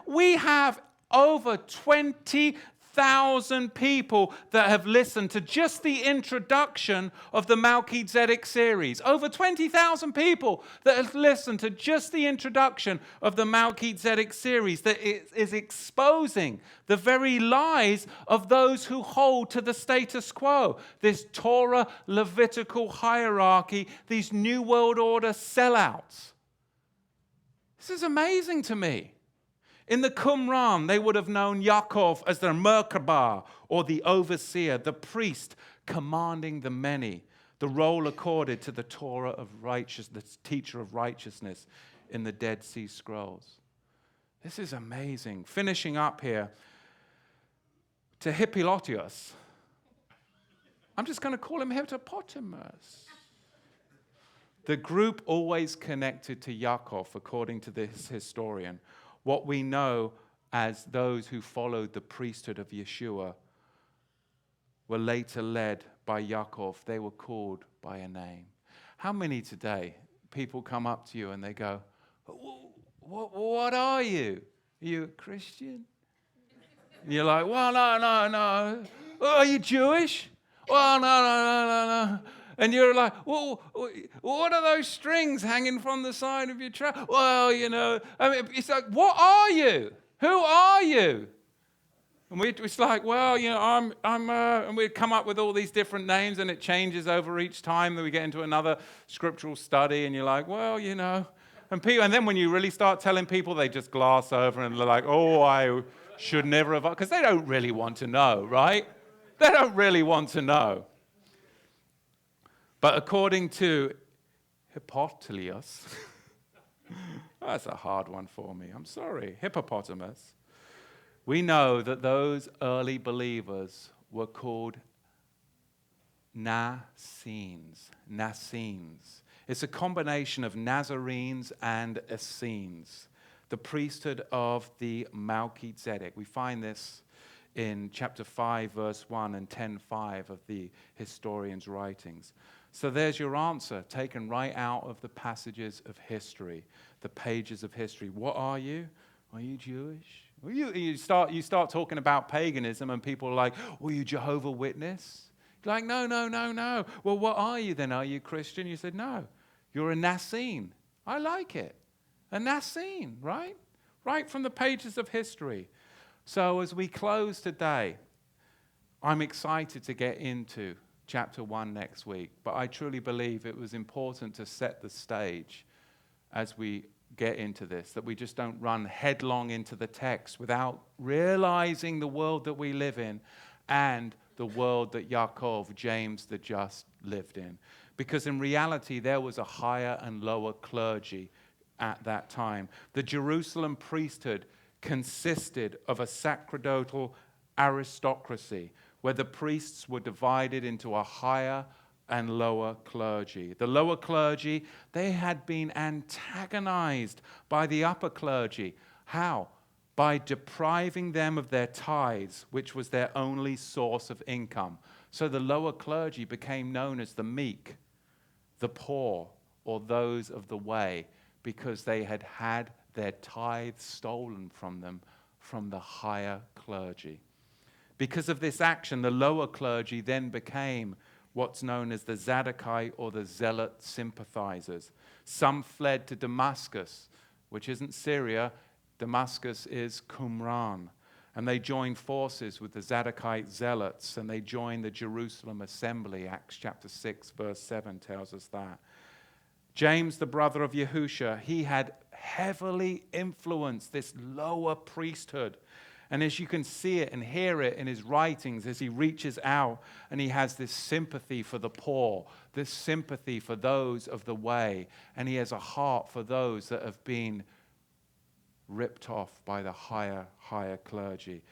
[SPEAKER 1] we have over 20,000 people that have listened to just the introduction of the Melchizedek series. Over 20,000 people that have listened to just the introduction of the Melchizedek series that is exposing the very lies of those who hold to the status quo. This Torah Levitical hierarchy, these New World Order sellouts. This is amazing to me. In the Qumran, they would have known Yaakov as their Merkabah, or the overseer, the priest commanding the many, the role accorded to the Torah of righteousness, the teacher of righteousness in the Dead Sea Scrolls. This is amazing. Finishing up here, to Hippolytus. I'm just going to call him Hippopotamus. The group always connected to Yaakov, according to this historian. What we know as those who followed the priesthood of Yeshua were later led by Yaakov. They were called by a name. How many today people come up to you and they go, what are you? Are you a Christian? And you're like, well, no. Oh, are you Jewish? Well, no. And you're like, well, what are those strings hanging from the side of your trousers? Well, it's like, what are you? Who are you? And it's like, well, I'm and we come up with all these different names, and it changes over each time that we get into another scriptural study, and you're like, well, and then when you really start telling people, they just glass over and they're like, oh, I should never have, because they don't really want to know, right? They don't really want to know. But according to Hippolytus, that's a hard one for me, I'm sorry, Hippopotamus, we know that those early believers were called Nazarenes. It's a combination of Nazarenes and Essenes, the priesthood of the Melchizedek. We find this in chapter 5, verse 1 and 10:5 of the historian's writings. So there's your answer, taken right out of the passages of history, the pages of history. What are you? Are you Jewish? You start talking about paganism, and people are like, "Are you Jehovah's Witness?" You're like, no. Well, what are you then? Are you Christian? You said, no. You're a Nazarene. I like it. A Nazarene, right? Right from the pages of history. So as we close today, I'm excited to get into chapter 1 next week, but I truly believe it was important to set the stage as we get into this, that we just don't run headlong into the text without realizing the world that we live in and the world that Yaakov, James the Just, lived in. Because in reality, there was a higher and lower clergy at that time. The Jerusalem priesthood consisted of a sacerdotal aristocracy where the priests were divided into a higher and lower clergy. The lower clergy, they had been antagonized by the upper clergy. How? By depriving them of their tithes, which was their only source of income. So the lower clergy became known as the meek, the poor, or those of the way, because they had had their tithes stolen from them from the higher clergy. Because of this action, the lower clergy then became what's known as the Zadokite or the Zealot sympathizers. Some fled to Damascus, which isn't Syria. Damascus is Qumran. And they joined forces with the Zadokite Zealots, and they joined the Jerusalem assembly. Acts chapter 6, verse 7 tells us that. James, the brother of Yahusha, he had heavily influenced this lower priesthood. And as you can see it and hear it in his writings, as he reaches out and he has this sympathy for the poor, this sympathy for those of the way, and he has a heart for those that have been ripped off by the higher clergy.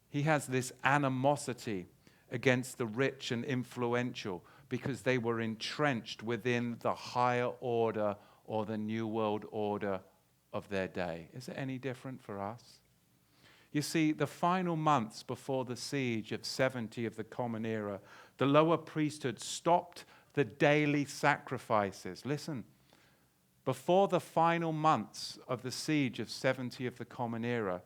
[SPEAKER 1] He has this animosity against the rich and influential because they were entrenched within the higher order or the New World Order of their day. Is it any different for us? You see, the final months before the siege of 70 of the Common Era, the lower priesthood stopped the daily sacrifices. Listen, before the final months of the siege of 70 of the Common Era,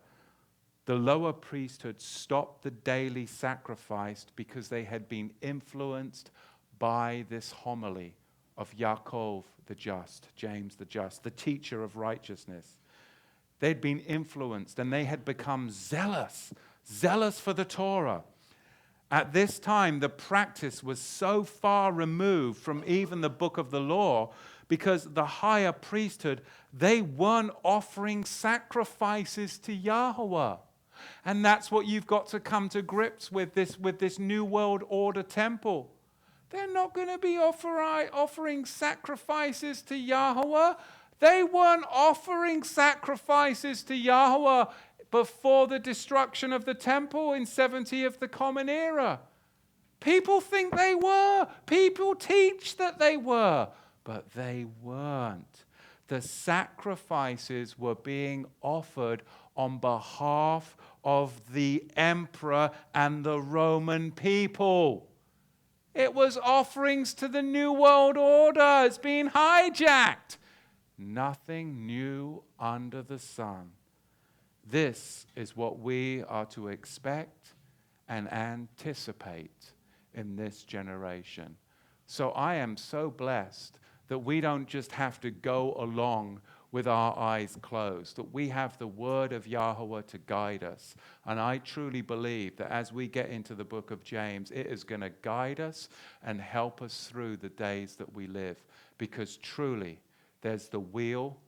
[SPEAKER 1] the lower priesthood stopped the daily sacrifice because they had been influenced by this homily of Yaakov the just, James the just, the teacher of righteousness. They'd been influenced and they had become zealous for the Torah. At this time, the practice was so far removed from even the book of the law because the higher priesthood, they weren't offering sacrifices to Yahweh. And that's what you've got to come to grips with this New World Order temple. They're not going to be offering sacrifices to Yahweh. They weren't offering sacrifices to Yahweh before the destruction of the temple in 70 of the Common Era. People think they were. People teach that they were. But they weren't. The sacrifices were being offered on behalf of the emperor and the Roman people. It was offerings to the New World Order. It's being hijacked. Nothing new under the sun. This is what we are to expect and anticipate in this generation. So I am so blessed that we don't just have to go along with our eyes closed, that we have the word of Yahweh to guide us. And I truly believe that as we get into the book of James, it is going to guide us and help us through the days that we live. Because truly, there's the wheel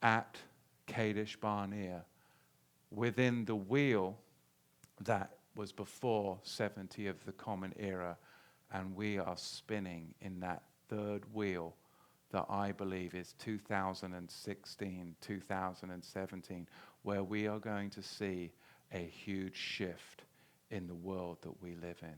[SPEAKER 1] at Kadesh Barnea. Within the wheel that was before 70 of the Common Era, and we are spinning in that third wheel that I believe is 2016, 2017, where we are going to see a huge shift in the world that we live in.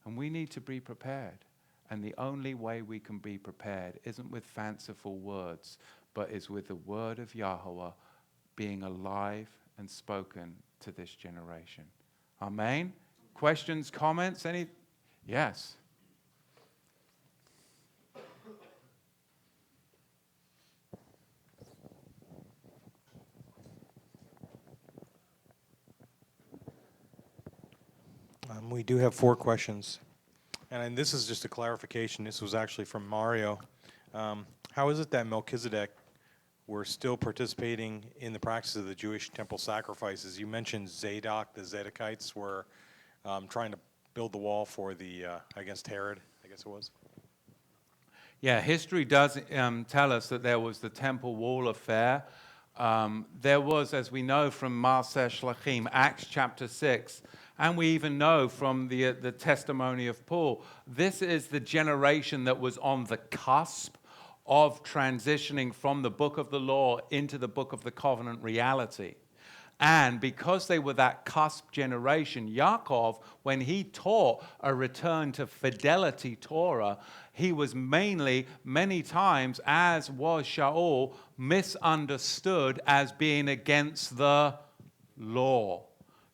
[SPEAKER 1] And we need to be prepared. And the only way we can be prepared isn't with fanciful words, but is with the word of Yahweh being alive and spoken to this generation. Amen? Questions, comments, any? Yes.
[SPEAKER 2] We do have 4 questions. And this is just a clarification. This was actually from Mario. How is it that Melchizedek were still participating in the practice of the Jewish temple sacrifices? You mentioned Zadok, the Zadokites were trying to build the wall for the against Herod, I guess it was.
[SPEAKER 1] Yeah, history does tell us that there was the temple wall affair. There was, as we know from Maaseh Shlachim, Acts chapter 6, and we even know from the testimony of Paul, this is the generation that was on the cusp of transitioning from the book of the law into the book of the covenant reality. And because they were that cusp generation, Yaakov, when he taught a return to fidelity Torah, he was many times, as was Shaul, misunderstood as being against the law.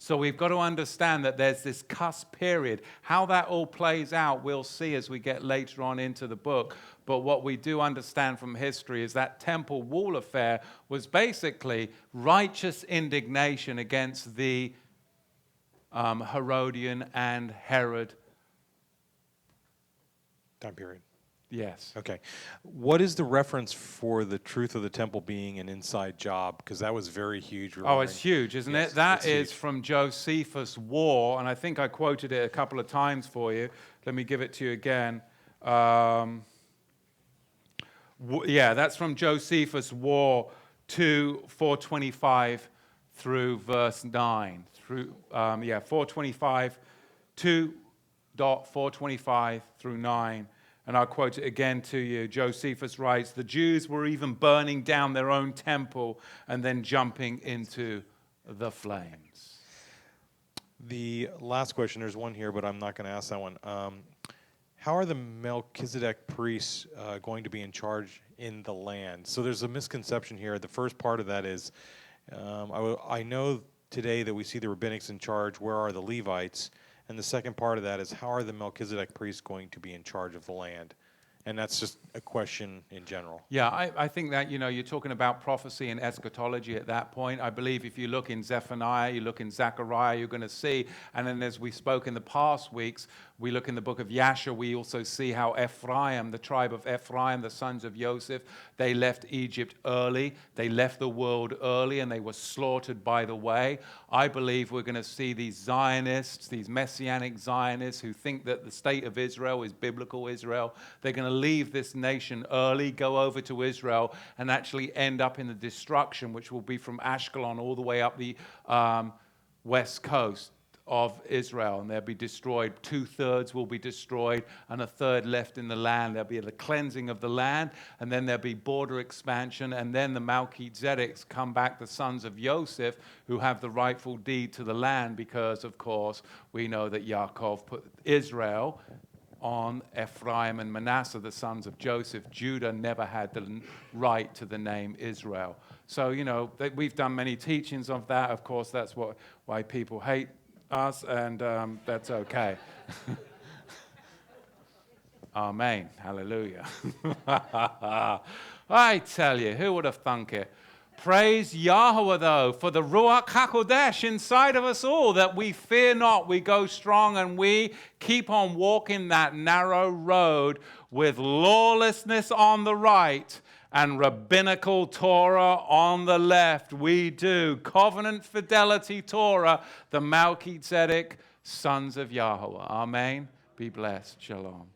[SPEAKER 1] So we've got to understand that there's this cusp period. How that all plays out, we'll see as we get later on into the book. But what we do understand from history is that temple wall affair was basically righteous indignation against the Herodian and Herod
[SPEAKER 2] Time period.
[SPEAKER 1] Yes.
[SPEAKER 2] Okay. What is the reference for the truth of the temple being an inside job? Because that was very huge.
[SPEAKER 1] Oh, it's huge, isn't it? That is huge. From Josephus' War, and I think I quoted it a couple of times for you. Let me give it to you again. Yeah, that's from Josephus' War to 425 through verse 9. 425, 2.425 through 9. And I'll quote it again to you. Josephus writes, the Jews were even burning down their own temple and then jumping into the flames.
[SPEAKER 2] The last question, there's one here, but I'm not going to ask that one. How are the Melchizedek priests going to be in charge in the land? So there's a misconception here. The first part of that is, I know today that we see the rabbinics in charge. Where are the Levites? And the second part of that is, how are the Melchizedek priests going to be in charge of the land? And that's just a question in general.
[SPEAKER 1] Yeah, I think that, you're talking about prophecy and eschatology at that point. I believe if you look in Zephaniah, you look in Zechariah, you're going to see, and then as we spoke in the past weeks, we look in the book of Yahusha, we also see how Ephraim, the tribe of Ephraim, the sons of Joseph, they left Egypt early, they left the world early, and they were slaughtered by the way. I believe we're going to see these Zionists, these Messianic Zionists who think that the state of Israel is biblical Israel. They're going to leave this nation early, go over to Israel, and actually end up in the destruction, which will be from Ashkelon all the way up the west coast of Israel, and they'll be destroyed. 2/3 will be destroyed, and 1/3 left in the land. There'll be the cleansing of the land, and then there'll be border expansion, and then the Melchizedeks come back, the sons of Joseph, who have the rightful deed to the land, because, of course, we know that Yaakov put Israel on Ephraim and Manasseh, the sons of Joseph. Judah never had the right to the name Israel. So, we've done many teachings of that. Of course, that's why people hate us, and that's okay. Amen. Hallelujah. I tell you, who would have thunk it? Praise Yahweh, though, for the Ruach HaKodesh inside of us all, that we fear not, we go strong, and we keep on walking that narrow road with lawlessness on the right and rabbinical Torah on the left. We do. Covenant fidelity Torah, the Melchizedek sons of Yahweh. Amen. Be blessed. Shalom.